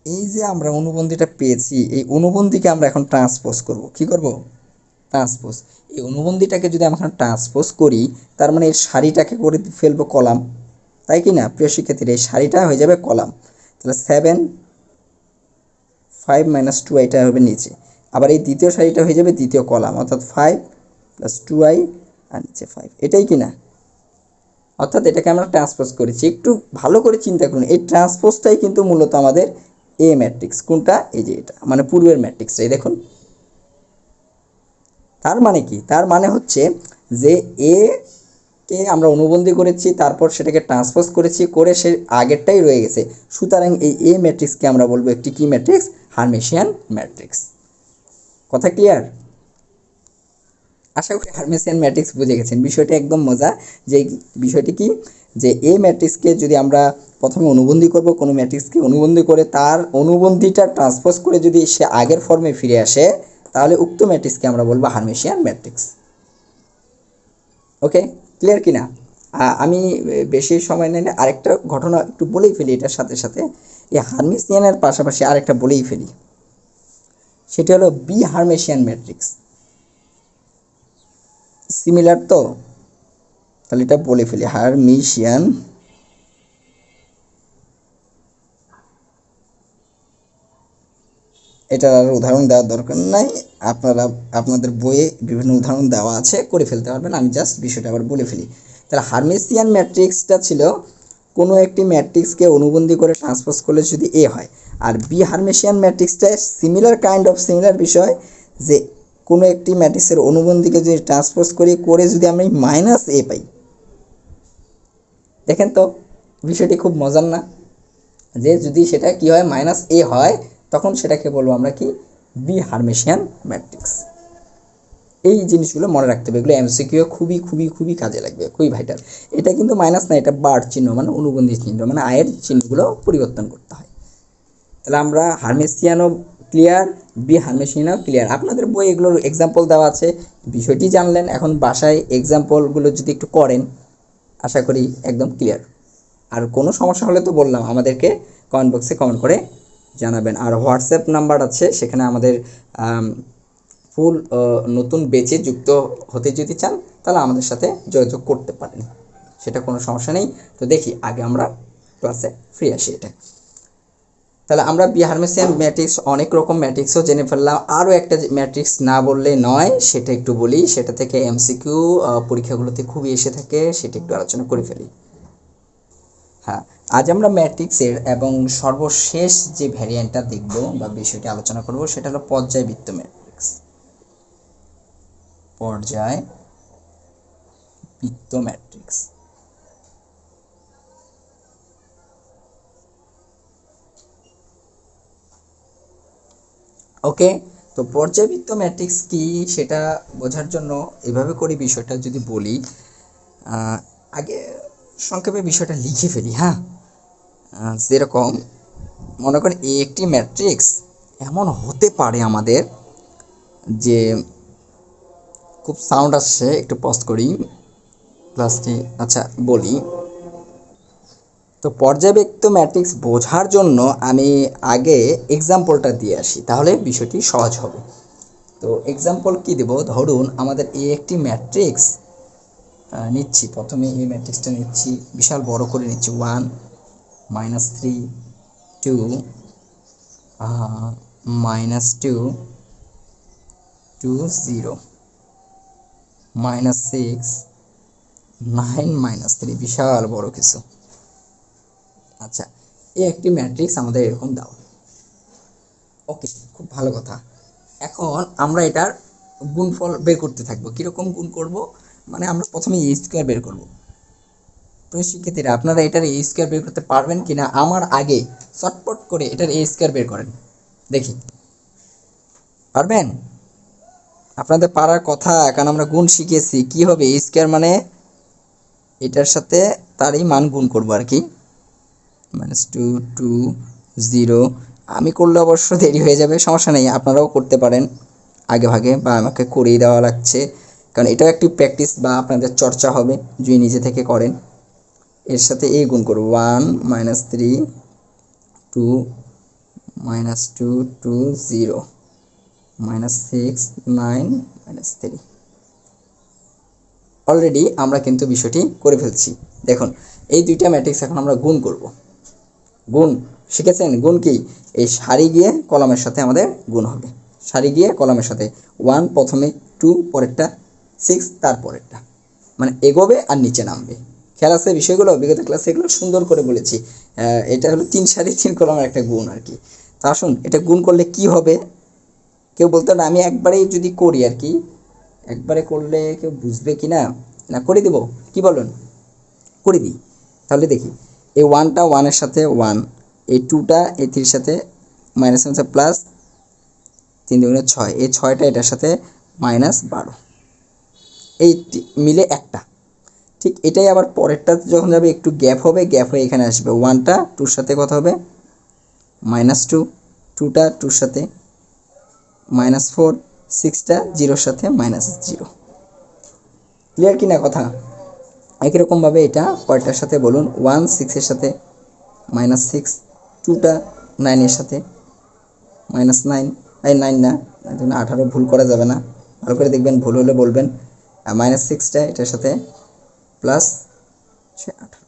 Speaker 1: এই যে আমরা অনুবন্ধীটা পেয়েছি, এই অনুবন্ধীকে আমরা এখন ট্রান্সপোজ করব। কি করব? ট্রান্সপোজ। এই অনুবন্ধীটাকে যদি আমরা ট্রান্সপোজ করি, তার মানে এই সারিটাকে করে ফেলবো কলাম, তাই কি না প্রিয় শিক্ষার্থীরা? এই সারিটা হয়ে যাবে কলাম। তাহলে 7, 5 - 2i হবে নিচে, আবার এই দ্বিতীয় সারিটা হয়ে যাবে দ্বিতীয় কলাম, অর্থাৎ 5 + 2i আর নিচে 5, এটাই কি না? অর্থাৎ এটাকে আমরা ট্রান্সপোজ করেছি। একটু ভালো করে চিন্তা করুন, এই ট্রান্সপোজটাই কিন্তু মূলত আমাদের এ ম্যাট্রিক্স। কোনটা? এই যে এটা, মানে পূর্বের ম্যাট্রিক্সটাই। দেখুন, তার মানে কি? তার মানে হচ্ছে যে এ কে আমরা অনুবন্ধী করেছি, তারপর সেটাকে ট্রান্সপোজ করেছি, করে সে আগেরটাই রয়ে গেছে। সুতরাং এই এ ম্যাট্রিক্সকে আমরা বলবো একটি কি ম্যাট্রিক্স? হার্মেশিয়ান ম্যাট্রিক্স। কথা ক্লিয়ার? আশা করি হার্মেশিয়ান ম্যাট্রিক্স বুঝে গেছেন। বিষয়টা একদম মজা। যে বিষয়টি কি, যে এ ম্যাট্রিক্সকে যদি আমরা প্রথমে অনুবন্ধী করব, কোনো ম্যাট্রিক্সকে অনুবন্ধী করে তার অনুবন্ধীটা ট্রান্সপোজ করে যদি সে আগের ফর্মে ফিরে আসে, তাহলে উক্ত ম্যাট্রিক্সকে আমরা বলবো হার্মেশিয়ান ম্যাট্রিক্স। ওকে, ক্লিয়ার কি না? আমি বেশি সময় নেই, আরেকটা ঘটনা একটু বলেই ফেলি এটার সাথে সাথে। এই হার্মেশিয়ানের পাশাপাশি আরেকটা বলেই ফেলি, সেটা হলো বি হার্মেশিয়ান ম্যাট্রিক্স। সিমিলার তো, তাহলে এটা বলে ফেলি, হার্মেশিয়ান এটার আর উদাহরণ দেওয়ার দরকার নাই, আপনারা আপনাদের বইয়ে বিভিন্ন উদাহরণ দেওয়া আছে, করে ফেলতে পারবেন। আমি জাস্ট বিষয়টা আবার বলে ফেলি। তাহলে হার্মেশিয়ান ম্যাট্রিক্সটা ছিল কোনো একটি ম্যাট্রিক্সকে অনুবন্ধী করে ট্রান্সপোজ করলে যদি এ হয়, আর বি হার্মেশিয়ান ম্যাট্রিক্সটা সিমিলার সিমিলার বিষয়, যে কোনো একটি ম্যাট্রিক্সের অনুবন্ধীকে যদি ট্রান্সপোজ করে যদি আমরা -a পাই। দেখেন তো, বিষয়টি খুব মজার না? যে যদি সেটা কি হয়, -a হয়, তখন সেটাকে বলবো আমরা কি? B Hermitian matrix. এই জিনিসগুলো মনে রাখতে হবে, এগুলো এমসিকিউ খুবই খুবই খুবই কাজে লাগবে, খুবই ভাইটাল। এটা কিন্তু মাইনাস না, এটা বার চিহ্ন, মানে অনুবন্ধী চিহ্ন, মানে আয়ের চিহ্নগুলো পরিবর্তন করতে হয়। তাহলে আমরা হার্মেশিয়ানও ক্লিয়ার, বি হার্মেশিয়ানও ক্লিয়ার। আপনাদের বই এগুলোর এক্সাম্পল দেওয়া আছে, বিষয়টি জানলেন। এখন বাসায় এক্সাম্পলগুলো যদি একটু করেন, আশা করি একদম ক্লিয়ার। আর কোনো সমস্যা হলে তো বললাম, আমাদেরকে কমেন্ট বক্সে কমেন্ট করে জানাবেন। আর হোয়াটসঅ্যাপ নাম্বার আছে, সেখানে আমাদের ফুল নতুন বেচে যুক্ত হতে যদি চান, তাহলে আমাদের সাথে যোগাযোগ করতে পারেন, সেটা কোনো সমস্যা নেই। তো দেখি আগে আমরা ক্লাসে ফিরে আসি এটা। তাহলে আমরা বি হার্মেশিয়ান ম্যাট্রিক্স, অনেক রকম ম্যাট্রিক্সও জেনে ফেললাম। আরও একটা ম্যাট্রিক্স না বললে নয়, সেটা একটু বলি, সেটা থেকে এমসিকিউ পরীক্ষাগুলোতে খুবই এসে থাকে, সেটা একটু আলোচনা করে ফেলি। হ্যাঁ, আজ আমরা ম্যাট্রিক্সের এবং সর্বশেষ যে ভ্যারিয়েন্টটা দেখব বা বিষয়টি আলোচনা করব, সেটা হলো পর্যায়বৃত্ত ম্যাট্রিক্স। পর্যায়বৃত্ত ম্যাট্রিক্স। ওকে, তো পর্যায়বৃত্ত ম্যাট্রিক্স কি সেটা বোঝার জন্য এভাবে করি বিষয়টা যদি বলি, আগে সংক্ষেপে বিষয়টা লিখে ফেলি। হ্যাঁ, যেরকম মনে করেন এই একটি ম্যাট্রিক্স এমন হতে পারে আমাদের, যে খুব সাউন্ড আসছে, একটু পজ করি ক্লাসটি। আচ্ছা বলি, তো পর্যায়বৃত্ত ম্যাট্রিক্স বোঝার জন্য আমি আগে এক্সাম্পলটা দিয়ে আসি, তাহলে বিষয়টি সহজ হবে। তো এক্সাম্পল কি দেব? ধরুন আমাদের এই একটি ম্যাট্রিক্স নিচ্ছি, প্রথমে এই ম্যাট্রিক্সটা নিচ্ছি, বিশাল বড় করে নিচ্ছি, 1 -3 2 -2 2 0 -6 9 -3, বিশাল বড় কিছু। আচ্ছা, এই একটি ম্যাট্রিক্স আমাদের এরকম দাও। ওকে, খুব ভালো কথা। এখন আমরা এটার গুণফল বের করতে থাকবো। কীরকম গুণ করব? মানে আমরা প্রথমে এ স্কোয়ার বের করব। প্রিয় শিক্ষার্থীরা, আপনারা এটার এ স্কোয়ার বের করতে পারবেন কিনা আমার আগে চটপট করে এটার এ স্কোয়ার বের করেন দেখি। পারবেন? আপনাদের পারার কথা, কারণ আমরা গুণ শিখেছি। কি হবে এ স্কোয়ার মানে এটার সাথে তারই মান গুণ করবো আর কি, -2 2 0। আমি করলে অবশ্য দেরি হয়ে যাবে, সমস্যা নেই, আপনারাও করতে পারেন আগে ভাগে, বা আমাকে করিয়ে দেওয়া লাগছে, কারণ এটাও একটি প্র্যাকটিস বা আপনাদের চর্চা হবে যদি নিজে থেকে করেন। এর সাথে এই গুণ করবো 1 -3 2 -2 2 0 -6 9 -3। অলরেডি আমরা কিন্তু বিষয়টি করে ফেলছি। দেখুন এই দুইটা ম্যাট্রিক্স এখন আমরা গুণ করব। গুণ শিখেছেন? গুণ কি? এই সারি গিয়ে কলামের সাথে আমাদের গুণ হবে, সারি গিয়ে কলামের সাথে 1 প্রথমে, 2 পরেরটা, 6 তারপরেরটা, মানে এগোবে আর নিচে নামবে। খেয়াল আছে বিষয়গুলো? বিগত ক্লাসে এগুলো সুন্দর করে বলেছি। এটা হলো 3 সারি 3 কলামের একটা গুণ আর কি। তা আসুন এটা গুণ করলে কি হবে কেউ বলতে না, আমি একবারেই যদি করি আর কি, একবারে করলে কেউ বুঝবে কি না, না করে দিব, কি বলেন? করে দিই তাহলে। দেখি এই ওয়ানটা ওয়ানের সাথে ওয়ান, এই টুটা এই থ্রির সাথে মাইনাসের সাথে প্লাস, 3 দুগুণে 6, এই 6টা এটার সাথে -12, এই মিলে একটা। ঠিক এটাই আবার পরেরটা যখন যাবে একটু গ্যাপ হবে, গ্যাপ হয়ে এখানে আসবে, ওয়ানটা টুর সাথে কত হবে -2, টুটা টুর সাথে -4, 6টা জিরোর সাথে -0। ক্লিয়ার কি না কথা? একই রকমভাবে এটা কয়টার সাথে বলুন, 1 6-এর সাথে -6, 2টা 9-এর সাথে -9, এই 9 না 18, ভুল করা যাবে না, ভালো করে দেখবেন, ভুল হলে বলবেন। -6টা এটার সাথে প্লাস 18।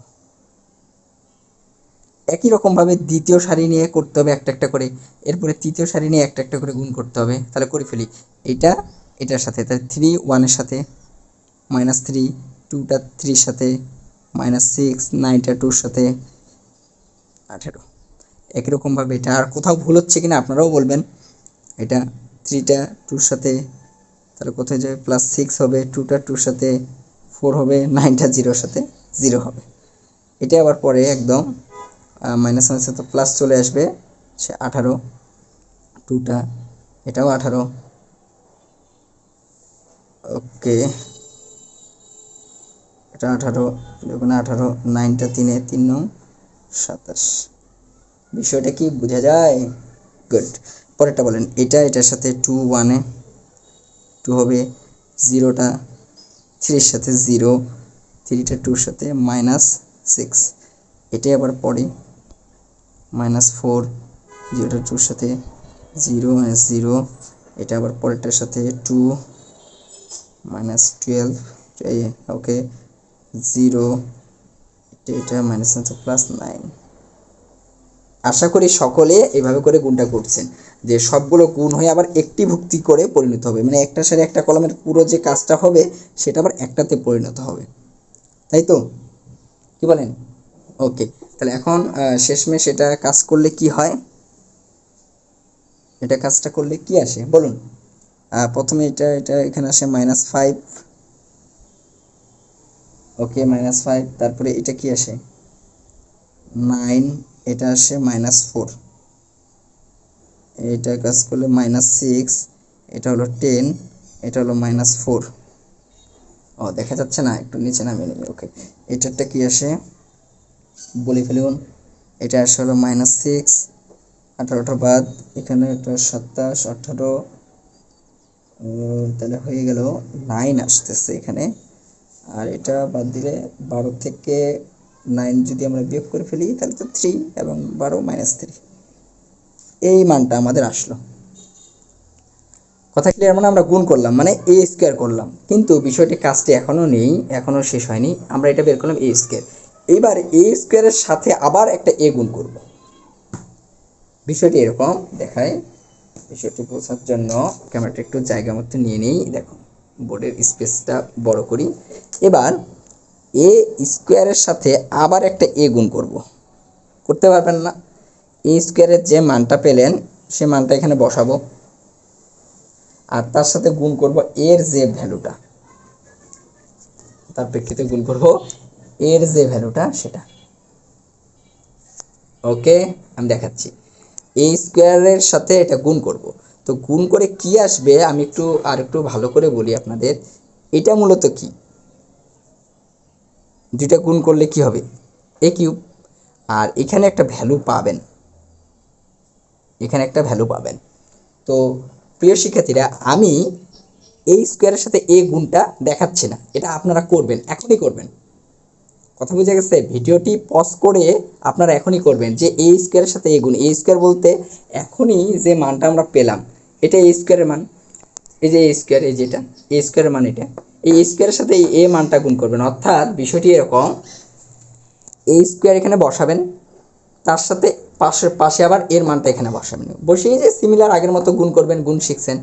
Speaker 1: একই রকমভাবে দ্বিতীয় সারি নিয়ে করতে হবে একটা একটা করে, এরপরে তৃতীয় সারি নিয়ে একটা একটা করে গুণ করতে হবে। তাহলে করে ফেলি, এটা এটার সাথে, তাহলে 3 1-এর সাথে -3, 2টা 3-র সাথে -6, 9টা 2-র সাথে 18। একই রকমভাবে এটা আর কোথাও ভুল হচ্ছে কিনা আপনারাও বলবেন। এটা 3টা 2-র সাথে, তাহলে কোথায় যাবে +6 হবে, 2টা 2-র সাথে 4 হবে, 9টা 0-র সাথে 0 হবে। এটা আবার পরে একদম মাইনাস মাইনাসে তো প্লাস চলে আসবে, সে 18, 2টা এটাও 18, ওকে এটা 18, দেখুন 18, 9টা 3-এ 3 9 27। বিষয়টা কি বোঝা যায়? গুড। পরেরটা বলেন, এটা এটার সাথে 2 1-এ 2 হবে, 0টা 3-এর সাথে 0, 3টা 2-এর সাথে -6, এটাই আবার পরে -4, 0টা 2-এর সাথে 0 0, এটা আবার পরেরটার সাথে 2 -12, ওকে 0, এটা -9। আশা করি সকলে এভাবে করে গুণটা করছেন, যে সবগুলো গুণ হয়ে আবার একটি ভুক্তি করে পরিণত হবে, মানে একটা সারি একটা কলমের পুরো যে কাজটা হবে সেটা আবার একটাতে পরিণত হবে, তাই তো? কি বলেন? ওকে, তাহলে এখন শেষমেশ এটা কাজ করলে কি হয়, এটা কাজটা করলে কি আসে বলুন? প্রথমে এটা এটা এখানে আসে -5, ওকে -5, তারপরে এটা কি আসে 9, এটা আসে -4, এটা কাজ করলে -6, এটা হলো 10, এটা হলো -4। ও দেখা যাচ্ছে না, একটু নিচে নামিয়ে নিই, ওকে। এটারটা কি আসে বলে ফেলুন, এটা আসে হলো -6, 18টা বাদ, এখানে একটা 27 18, তাহলে হয়ে গেল 9 আসতেছে এখানে, আর এটা বাদ দিলে 12 থেকে 9 যদি আমরা বিয়োগ করে ফেলি তাহলে তো 3, এবং 12 -3, এই মানটা আমাদের আসলো। কথা ক্লিয়ার? মানে আমরা গুণ করলাম মানে এ স্কোয়ার করলাম, কিন্তু বিষয়টি কাজটি এখনও নেই, এখনও শেষ হয়নি। আমরা এটা বের করলাম এ স্কোয়ার, এইবার এ স্কোয়ারের সাথে আবার একটা এ গুণ করব। বিষয়টি এরকম দেখায়, বিষয়টি বোঝার জন্য ক্যামেরাটা একটু জায়গা মতো নিয়ে নিই, দেখো বোর্ডের স্পেসটা বড় করি। এবার এ স্কোয়ারের সাথে আবার একটা এ গুণ করব, করতে পারবেন না? এ স্কোয়ারের যে মানটা পেলেন সে মানটা এখানে বসাবো, আর তার সাথে গুণ করব এর যে ভ্যালুটা, তার প্রেক্ষিতে গুণ করব এর যে ভ্যালুটা সেটা। ওকে, আমি দেখাচ্ছি। এ স্কোয়ারের সাথে এটা গুণ করব, তো গুণ করে কি আসবে আমি একটু ভালো করে বলি আপনাদের। এটা মূলত কি, দুইটা গুণ করলে কি হবে, এ কিউব। আর এখানে একটা ভ্যালু পাবেন, এখানে একটা ভ্যালু পাবেন। তো প্রিয় শিক্ষার্থীরা, আমি এই স্কোয়ারের সাথে এ গুণটা দেখাচ্ছি না, এটা আপনারা করবেন, এখনই করবেন। কথা বুঝে গেছে? ভিডিওটি পজ করে আপনারা এখনই করবেন যে এ স্কোয়ারের সাথে এ গুণ। এ স্কোয়ার বলতে এখনই যে মানটা আমরা পেলাম, এটা এ স্কোয়ারের মান। এই যে এ স্কোয়ার, এই যেটা এ স্কোয়ারের মান, এটা এই স্কোয়ারের সাথে এই এ মানটা গুণ করবেন। অর্থাৎ বিষয়টি এরকম, এ স্কোয়ার এখানে বসাবেন, তার সাথে পাশে পাশে আবার এর মানটা এখানে বসাবেন। বসিয়ে যে সিমিলার আগের মতো গুণ করবেন, গুণ শিখছেন।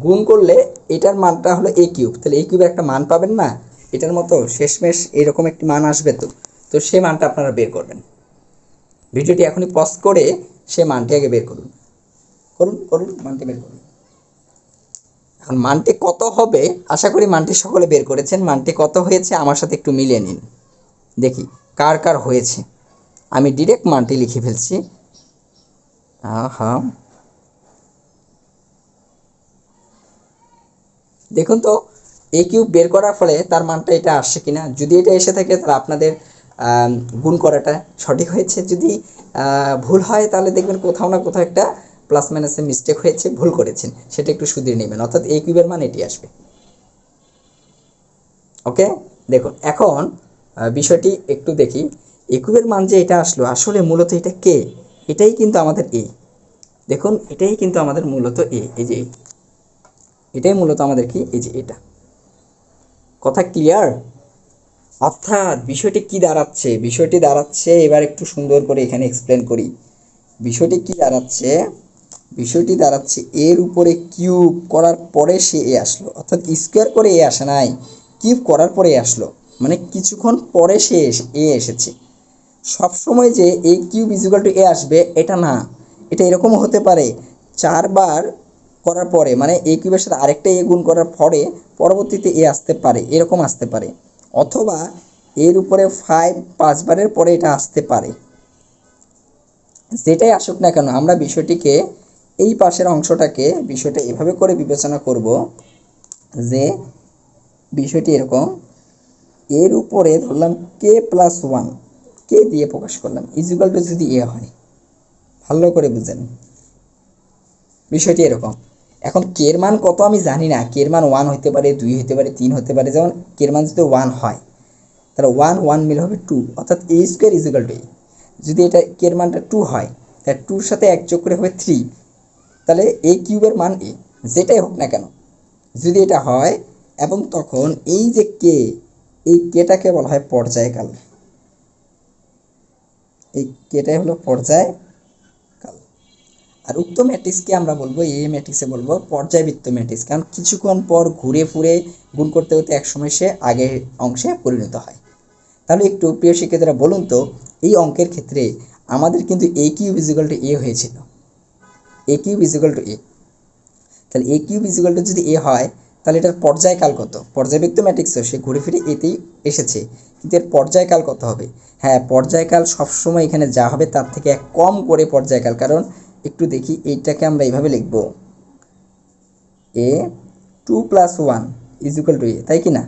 Speaker 1: গুণ করলে এটার মানটা হলো এ কিউব, তাহলে এ কিউবের একটা মান পাবেন না, এটার মতো শেষমেশ এরকম একটি মান আসবে। তো সেই মানটা আপনারা বের করবেন। ভিডিওটি এখনই পজ করে সে মানটি আগে বের করুন, করুন করুন, মানটি বের করুন। এখন মানটি কত হবে, আশা করি মানটি সকলে বের করেছেন। মানটি কত হয়েছে আমার সাথে একটু মিলিয়ে নিন, দেখি কার কার হয়েছে। আমি ডিরেক্ট মানটি লিখে ফেলছি। হ্যাঁ, দেখুন তো এ কিউব বের করার ফলে তার মানটা এটা আসছে কিনা। যদি এটা এসে থাকে তাহলে আপনাদের গুণ করাটা সঠিক হয়েছে। যদি ভুল হয় তাহলে দেখবেন কোথাও না কোথাও একটা প্লাস মাইনাসের মিস্টেক হয়েছে, ভুল করেছেন, সেটা একটু শুধরিয়ে নেবেন। অর্থাৎ এ কিউবের মান এটি আসবে। ওকে, দেখুন এখন বিষয়টি একটু দেখি। এ কিউবের মান যে এটা আসলো, আসলে মূলত এটা কে, এটাই কিন্তু আমাদের এ। দেখুন এটাই কিন্তু আমাদের মূলত এ, এই যে এটাই মূলত আমাদের কি, এই যে এটা। কথা ক্লিয়ার? অর্থাৎ বিষয়টি কি দাঁড়াচ্ছে, বিষয়টি দাঁড়াচ্ছে, এবার একটু সুন্দর করে এখানে এক্সপ্লেন করি। বিষয়টি কি দাঁড়াচ্ছে, বিষয়টি দাঁড়াচ্ছে এর উপরে কিউব করার পরে সে এ আসলো। অর্থাৎ স্কোয়ার করে এ আসে নাই, কিউব করার পরে এ আসলো, মানে কিছুক্ষণ পরে সে এ এসেছে। সবসময় যে এ কিউব ইজিক্যাল টু এ আসবে এটা না, এটা এরকমও হতে পারে 4 বার করার পরে, মানে এ কিউবের সাথে আরেকটা এ গুণ করার পরে পরবর্তীতে এ আসতে পারে, এরকম আসতে পারে। অথবা এর উপরে 5বারের পরে এটা আসতে পারে। যেটাই আসুক না কেন, আমরা বিষয়টিকে, এই পাশের অংশটাকে বিষয়টা এভাবে করে বিবেচনা করব যে বিষয়টি এরকম, এর উপরে ধরলাম k+1, কে দিয়ে প্রকাশ করলাম, ইজিক্যাল টু যদি এ হয়। ভালো করে বুঝেন বিষয়টি এরকম। এখন কের মান কত আমি জানি না, কের মান 1 হতে পারে, 2 হতে পারে, 3 হতে পারে। যেমন কের মান যদি 1 হয় তাহলে 1 মিল হবে 2, অর্থাৎ এ স্কোয়ার ইজিক্যাল টু এ। যদি এটা কের মানটা 2 হয় তাহলে 2-র সাথে 1 যোগ করে হবে 3, তাহলে এ কিউবের মান এ, যেটাই হোক না কেন যদি এটা হয়। এবং তখন এই যে কে, এই কেটাকে বলা হয় পর্যায়কাল। এই কেটাই হলো পর্যায়কাল। আর উক্ত ম্যাট্রিক্সকে আমরা বলবো, এই ম্যাট্রিক্সে বলবো পর্যায়বৃত্ত ম্যাট্রিক্স, কারণ কিছুক্ষণ পর ঘুরে ফুরে গুণ করতে হতে একসময় সে আগের অংশে পরিণত হয়। তাহলে একটু প্রিয় শিক্ষার্থীরা বলুন তো, এই অঙ্কের ক্ষেত্রে আমাদের কিন্তু এ কিউব ইজিক্যাল টু এ হয়েছিল, এ কিউব ইজিক্যাল টু এ। তাহলে এ কিউব ইজিক্যাল টু যদি এ হয় তাহলে এটার পর্যায়কাল কত, পর্যায়বৃত্ত ম্যাট্রিক্সও সে ঘুরে ফিরে এতেই এসেছে, কিন্তু এর পর্যায়কাল কত হবে? হ্যাঁ, পর্যায়কাল সবসময় এখানে যা হবে তার থেকে 1 কম করে পর্যায়কাল। কারণ একটু দেখি, এইটাকে আমরা এইভাবে লিখব, এ 2+1 ইজিক্যাল টু এ, তাই কি না?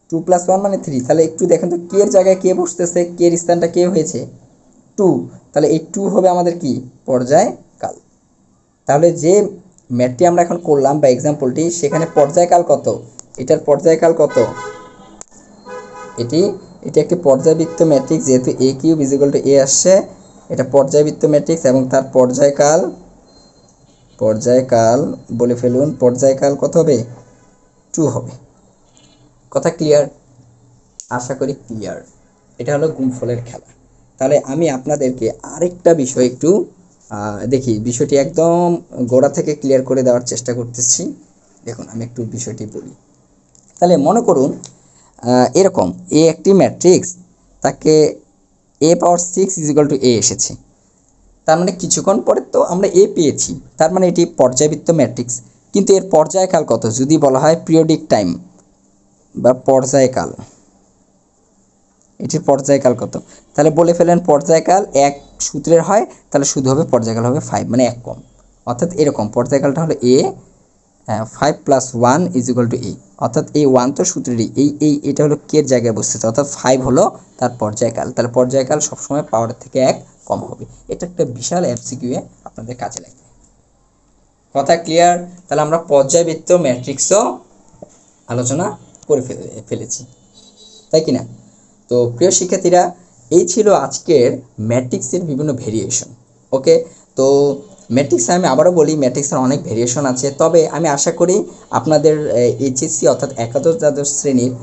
Speaker 1: 2+1 মানে 3। তাহলে একটু দেখেন তো কে এর জায়গায় কে বসতেছে, কে এর স্থানটা কে হয়েছে 2, তাহলে এই 2 হবে আমাদের কি পর্যায়কাল। তাহলে যে ম্যাথটি আমরা এখন করলাম বা এক্সাম্পলটি, সেখানে পর্যায়কাল কত, এটার পর্যায়কাল কত, এটি একটি পর্যায়বৃত্ত ম্যাট্রিক্স, যেহেতু এ কিউব ইজিক্যাল টু এ আসছে, এটা পর্যায়বৃত্ত ম্যাট্রিক্স এবং তার পর্যায়কাল বলে ফেলুন, পর্যায়কাল কত হবে 2 হবে। কথা ক্লিয়ার? আশা করি ক্লিয়ার। এটা হলো গুণফলের খেলা। তাহলে আমি আপনাদেরকে আরেকটা বিষয় একটু দেখি, বিষয়টি একদম গোড়া থেকে ক্লিয়ার করে দেওয়ার চেষ্টা করতেছি। দেখুন আমি একটু বিষয়টি বলি। তাহলে মনে করুন এরকম এ একটি ম্যাট্রিক্স, তাকে a⁴ ইজিক্যাল টু এ এসেছে। তার মানে কিছুক্ষণ পরে তো আমরা এ পেয়েছি, তার মানে এটি পর্যায়বৃত্ত ম্যাট্রিক্স। কিন্তু এর পর্যায়কাল কত যদি বলা হয় পিরিয়ডিক টাইম বা পর্যায়কাল, এটির পর্যায়কাল কত? তাহলে বলে ফেলেন পর্যায়কাল 1 সূত্রের হয়, তাহলে শুধু হবে পর্যায়কাল হবে 5, মানে 1 কম। অর্থাৎ এরকম পর্যায়কালটা হলো এ 5 + 1 = এ, অর্থাৎ এই 1 তো সূত্রেরই এটা হলো কে এর জায়গায় বসতেছে, অর্থাৎ 5 হলো তার পর্যায়কাল। তাহলে পর্যায়কাল সবসময় পাওয়ারের থেকে 1 কম হবে। এটা একটা বিশাল এমসিকিউ এ আপনাদের কাজে লাগবে। কথা ক্লিয়ার? তাহলে আমরা পর্যায়বৃত্ত ম্যাট্রিক্সও আলোচনা করে ফেলেছি, তাই কি না? তো প্রিয় শিক্ষার্থীরা, এই ছিল আজকের ম্যাট্রিক্সের বিভিন্ন ভেরিয়েশন। ওকে, তো ম্যাট্রিক্সে আমি আবারও বলি, ম্যাট্রিক্সের অনেক ভেরিয়েশন আছে, তবে আমি আশা করি আপনাদের এইচএসসি অর্থাৎ একাদশ দ্বাদশ শ্রেণীর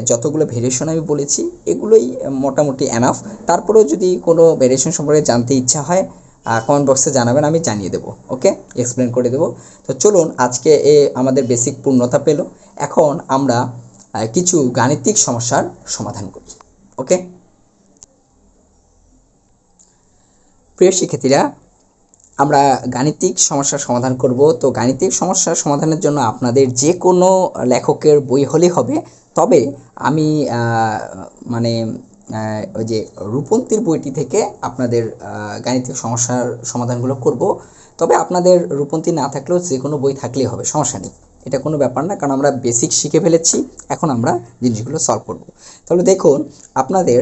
Speaker 1: যতগুলো ভেরিয়েশন আমি বলেছি এগুলোই মোটামুটি এনাফ। তারপরেও যদি কোনো ভেরিয়েশন সম্পর্কে জানতে ইচ্ছা হয় কমেন্ট বক্সে জানাবেন, আমি জানিয়ে দেবো। ওকে, এক্সপ্লেন করে দেবো। তো চলুন, আজকে আমাদের বেসিক পূর্ণতা পেল। এখন আমরা কিছু গাণিতিক সমস্যার সমাধান করি। ওকে, প্রিয় শিক্ষার্থীরা, আমরা গাণিতিক সমস্যার সমাধান করব। তো গাণিতিক সমস্যার সমাধানের জন্য আপনাদের যে কোনো লেখকের বই হলেই হবে, তবে আমি মানে ওই যে রূপন্তীর বইটি থেকে আপনাদের গাণিতিক সমস্যার সমাধানগুলো করব। তবে আপনাদের রূপন্তী না থাকলেও যে কোনো বই থাকলেই হবে, সমস্যা নেই, এটা কোনো ব্যাপার না, কারণ আমরা বেসিক শিখে ফেলেছি, এখন আমরা জিনিসগুলো সলভ করব। তাহলে দেখুন, আপনাদের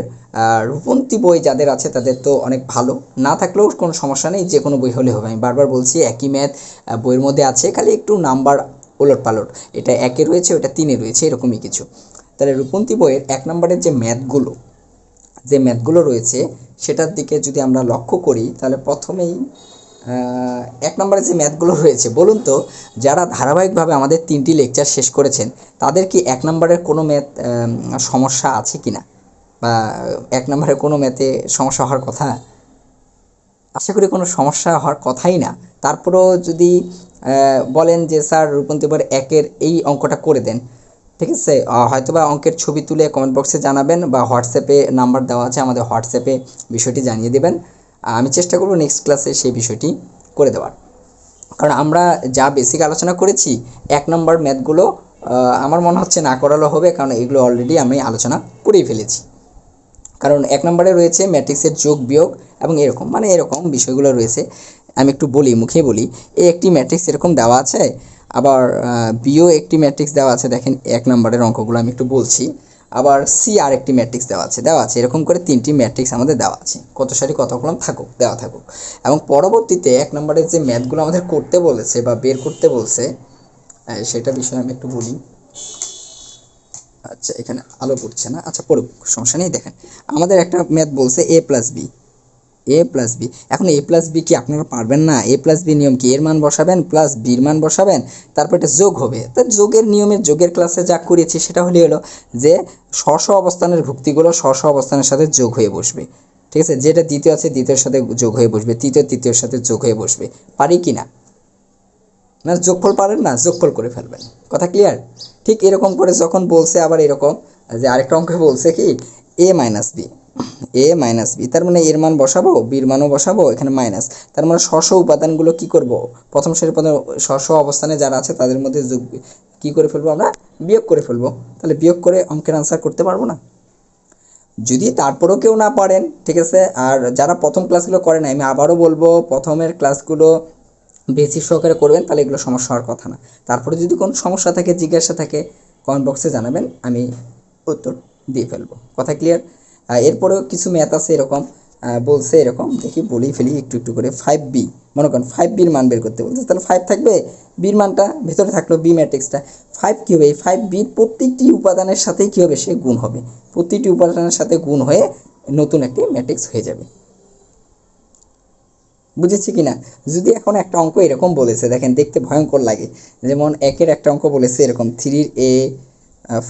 Speaker 1: রূপন্তী বই যাদের আছে তাদের তো অনেক ভালো, না থাকলেও কোনো সমস্যা নেই, যে কোনো বই হলে হবে। আমি বারবার বলছি, একই ম্যাথ বইয়ের মধ্যে আছে, খালি একটু নাম্বার ওলট পালট, এটা 1-এ রয়েছে, ওটা 3-এ রয়েছে, এরকমই কিছু। তাহলে রূপন্তী বইয়ের 1 নম্বরের যে ম্যাথগুলো রয়েছে সেটার দিকে যদি আমরা লক্ষ্য করি, তাহলে প্রথমেই 1 নম্বরে যে ম্যাথগুলো রয়েছে, বলুন তো যারা ধারাবাহিকভাবে আমাদের 3টি লেকচার শেষ করেছেন তাদের কি 1 নম্বরের কোনো ম্যাথ সমস্যা আছে কি না, বা 1 নম্বরের কোনো ম্যাথে সমস্যা হওয়ার কথা? আশা করি কোনো সমস্যা হওয়ার কথাই না। তারপরেও যদি বলেন যে স্যার রূপন্তী বইয়ের 1-এর এই অঙ্কটা করে দেন, ঠিক আছে, হয়তোবা অঙ্কের ছবি তুলে কমেন্ট বক্সে জানাবেন, বা হোয়াটসঅ্যাপে নাম্বার দেওয়া আছে, আমাদের হোয়াটসঅ্যাপে বিষয়টি জানিয়ে দেবেন। আমি চেষ্টা করব নেক্সট ক্লাসে সেই বিষয়টি করে দেওয়ার। কারণ আমরা যা বেসিক আলোচনা করেছি, 1 নম্বর ম্যাথগুলো আমার মনে হচ্ছে না করালেও হবে, কারণ এগুলো অলরেডি আমি আলোচনা করেই ফেলেছি। কারণ 1 নম্বরে রয়েছে ম্যাট্রিক্সের যোগ বিয়োগ এবং এরকম, মানে এরকম বিষয়গুলো রয়েছে। আমি একটু বলি, মুখে বলি, একটি ম্যাট্রিক্স এরকম দেওয়া আছে, আবার বিও একটি ম্যাট্রিক্স দেওয়া আছে। দেখেন 1 নম্বরের অঙ্কগুলো আমি একটু বলছি। আবার সি আর একটি ম্যাট্রিক্স দেওয়া আছে, এরকম করে 3টি ম্যাট্রিক্স আমাদের দেওয়া আছে, কত সারি কত কলম দেওয়া থাকুক। এবং পরবর্তীতে 1 নম্বরের যে ম্যাথগুলো আমাদের করতে বলেছে বা বের করতে বলছে, সেটা বিষয়ে আমি একটু বলি। আচ্ছা, এখানে আলো পড়ছে না, আচ্ছা পড়ুক, সমস্যা নেই। দেখেন, আমাদের একটা ম্যাথ বলছে a+b। এখন a+b কি আপনারা পারবেন না? a+b নিয়ম কি, এর মান বসাবেন প্লাস বির মান বসাবেন, তারপর এটা যোগ হবে। তা যোগের নিয়মের যোগের ক্লাসে যা করেছি সেটা হলো যে স্ব অবস্থানের ভুক্তিগুলো স্ব অবস্থানের সাথে যোগ হয়ে বসবে, ঠিক আছে? যেটা দ্বিতীয় আছে দ্বিতীয়ের সাথে যোগ হয়ে বসবে, তৃতীয়ের সাথে যোগ হয়ে বসবে। পারি কি না? না, যোগফল পারেন না, যোগফল করে ফেলবেন। কথা ক্লিয়ার? ঠিক এরকম করে যখন বলছে, আবার এরকম যে আরেকটা অঙ্কে বলছে কি a-b, তার মানে এর মান বসাবো, বির মানও বসাবো, এখানে মাইনাস, তার মানে স্ব উপাদানগুলো কি করব, প্রথম সারির পদে স্ব অবস্থানে যারা আছে তাদের মধ্যে যোগ কি করে ফেলবো, আমরা বিয়োগ করে ফেলবো। তাহলে বিয়োগ করে অঙ্কের আনসার করতে পারবো না? যদি তারপরেও কেউ না পারেন, ঠিক আছে, আর যারা প্রথম ক্লাসগুলো করে না, আমি আবারও বলবো প্রথমের ক্লাসগুলো বেশি সহকারে করবেন, তাহলে এগুলো সমস্যা হওয়ার কথা না। তারপরে যদি কোনো সমস্যা থাকে, জিজ্ঞাসা থাকে, কমেন্ট বক্সে জানাবেন, আমি উত্তর দিয়ে ফেলবো। কথা ক্লিয়ার? এরপরেও কিছু ম্যাথ আছে এরকম, বলছে এরকম, দেখি বলি ফেলি একটু একটু করে। 5b, মনে করেন 5bর মান বের করতে বলছে, তাহলে 5 থাকবে, বির মানটা ভেতরে থাকলো, বি ম্যাট্রিক্সটা 5 কী হবে, এই 5bর প্রত্যেকটি উপাদানের সাথেই কী হবে, সে গুণ হবে, প্রতিটি উপাদানের সাথে গুণ হয়ে নতুন একটি ম্যাট্রিক্স হয়ে যাবে। বুঝেছি কিনা? যদি এখন একটা অঙ্ক এরকম বলেছে, দেখেন দেখতে ভয়ঙ্কর লাগে, যেমন 1-এর একটা অঙ্ক বলেছে এরকম 3a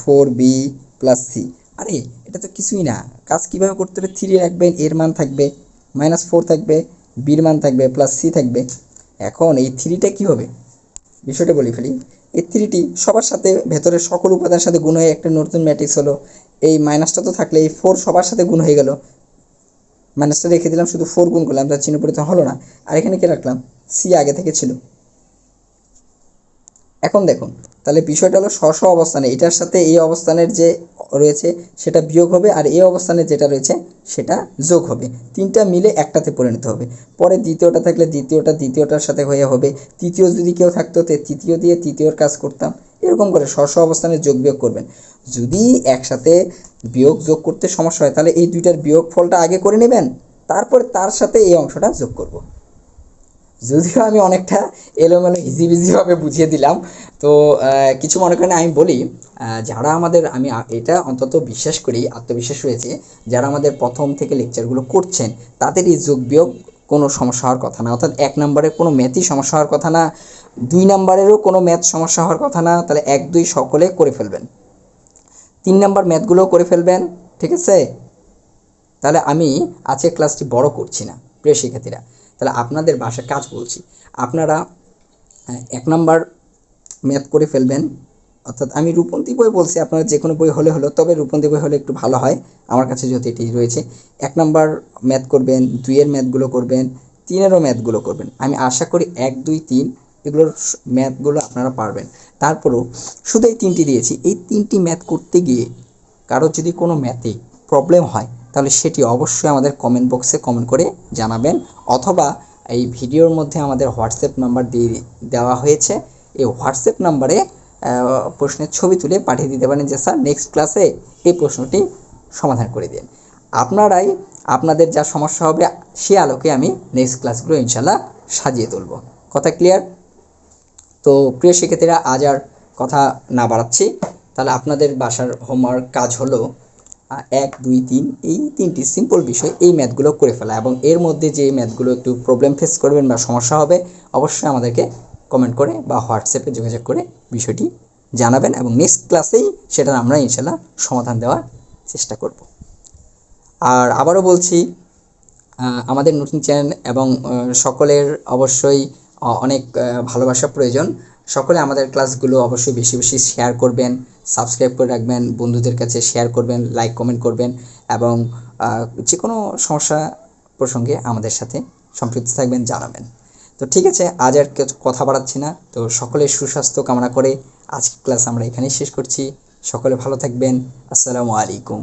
Speaker 1: 4b + c। আরে এটা তো কিছুই না, কাজ কীভাবে করতে হবে, 3 রাখবেন, এর মান থাকবে, -4 থাকবে, বির মান থাকবে, প্লাস c থাকবে। এখন এই 3টা কী হবে, বিষয়টা বলি ফেলি। এই 3টি সবার সাথে ভেতরের সকল উপাদানের সাথে গুণ হয়ে একটা নতুন ম্যাট্রিক্স হলো। এই মাইনাসটা তো থাকলে এই 4 সবার সাথে গুণ হয়ে গেল, মাইনাসটা রেখে দিলাম, শুধু 4 গুণ করলাম, তার চিহ্ন পরিবর্তন হলো না। আর এখানে কি রাখলাম, সি আগে থেকে ছিল। এখন দেখুন, তাহলে বিষয়টা হলো স্ব স্ব অবস্থানে এটার সাথে এই অবস্থানের যে রয়েছে সেটা বিয়োগ হবে, আর এই অবস্থানে যেটা রয়েছে সেটা যোগ হবে, তিনটা মিলে একটাতে পরিণত হবে। পরে দ্বিতীয়টা থাকলে দ্বিতীয়টার সাথে হয়ে হবে, তৃতীয় যদি কেউ থাকতো তৃতীয় দিয়ে তৃতীয়র কাজ করতাম, এরকম করে স্ব স্ব অবস্থানে যোগ বিয়োগ করবেন। যদি একসাথে বিয়োগ যোগ করতে সমস্যা হয় তাহলে এই দুইটার বিয়োগ ফলটা আগে করে নেবেন, তারপর তার সাথে এই অংশটা যোগ করব। যদিও আমি অনেকটা এলোমেলো হিজিবিজিভাবে বুঝিয়ে দিলাম, তো কিছু মনে করেন আমি বলি, যারা আমাদের আমি এটা অন্তত বিশ্বাস করি, আত্মবিশ্বাস রয়েছে, যারা আমাদের প্রথম থেকে লেকচারগুলো করছেন তাদের এই যোগ বিয়োগ কোনো সমস্যা হওয়ার কথা না, অর্থাৎ 1 নম্বরের কোনো ম্যাথই সমস্যা হওয়ার কথা না, 2 নম্বরেরও কোনো ম্যাথ সমস্যা হওয়ার কথা না। তাহলে 1 2 সকলে করে ফেলবেন, 3 নম্বর ম্যাথগুলোও করে ফেলবেন, ঠিক আছে? তাহলে আমি আজকে ক্লাসটি বড় করছি না প্রিয় শিক্ষার্থীরা, তাহলে আপনাদের বাসার কাজ বলছি, আপনারা 1 নম্বর ম্যাথ করে ফেলবেন, অর্থাৎ আমি রূপন্তি বই বলছি, আপনারা যে কোনো বই হলে হলো, তবে রূপন্তি বই হলে একটু ভালো হয় আমার কাছে যেহেতু এটি রয়েছে। 1 নম্বর ম্যাথ করবেন, 2 এর ম্যাথগুলো করবেন, 3 এরও ম্যাথগুলো করবেন। আমি আশা করি 1 2 3 এগুলোর ম্যাথগুলো আপনারা পারবেন। তারপরেও শুধু এই 3টি দিয়েছি, এই 3টি ম্যাথ করতে গিয়ে কারো যদি কোনো ম্যাথে প্রবলেম হয় তাহলে সেটি অবশ্যই আমাদের কমেন্ট বক্সে কমেন্ট করে জানাবেন, অথবা এই ভিডিওর মধ্যে আমাদের হোয়াটসঅ্যাপ নাম্বার দিয়ে দেওয়া হয়েছে, এই হোয়াটসঅ্যাপ নাম্বারে প্রশ্নের ছবি তুলে পাঠিয়ে দিতে পারেন যে স্যার নেক্সট ক্লাসে এই প্রশ্নটি সমাধান করে দিন। আপনারাই আপনাদের যা সমস্যা হবে সে আলোকে আমি নেক্সট ক্লাসগুলো ইনশাল্লাহ সাজিয়ে তুলব। কথা ক্লিয়ার? তো প্রিয় শিক্ষার্থীরা, আজ আর কথা না বাড়াচ্ছি, তাহলে আপনাদের বাসার হোমওয়ার্ক কাজ হলো 1 2 3 এই 3টি সিম্পল বিষয় এই ম্যাথগুলো করে ফেলা, এবং এর মধ্যে যে ম্যাথগুলো একটু প্রবলেম ফেস করবেন বা সমস্যা হবে অবশ্যই আমাদেরকে কমেন্ট করে বা হোয়াটসঅ্যাপে যোগাযোগ করে বিষয়টি জানাবেন, এবং নেক্সট ক্লাসেই সেটা আমরা ইনশাল্লাহ সমাধান দেওয়ার চেষ্টা করব। আর আবারও বলছি, আমাদের নতুন চ্যানেল এবং সকলের অবশ্যই অনেক ভালোবাসা প্রয়োজন। সকলে আমাদের ক্লাসগুলো অবশ্যই বেশি বেশি শেয়ার করবেন, সাবস্ক্রাইব করে রাখবেন, বন্ধুদের কাছে শেয়ার করবেন, লাইক কমেন্ট করবেন, এবং যে কোনো সমস্যা প্রসঙ্গে আমাদের সাথে সম্পৃক্ত থাকবেন, জানাবেন। তো ঠিক আছে, আজ আর কথা বাড়াচ্ছি না, তো সকলের সুস্বাস্থ্য কামনা করে আজকের ক্লাস আমরা এখানেই শেষ করছি। সকলে ভালো থাকবেন। আসসালামু আলাইকুম।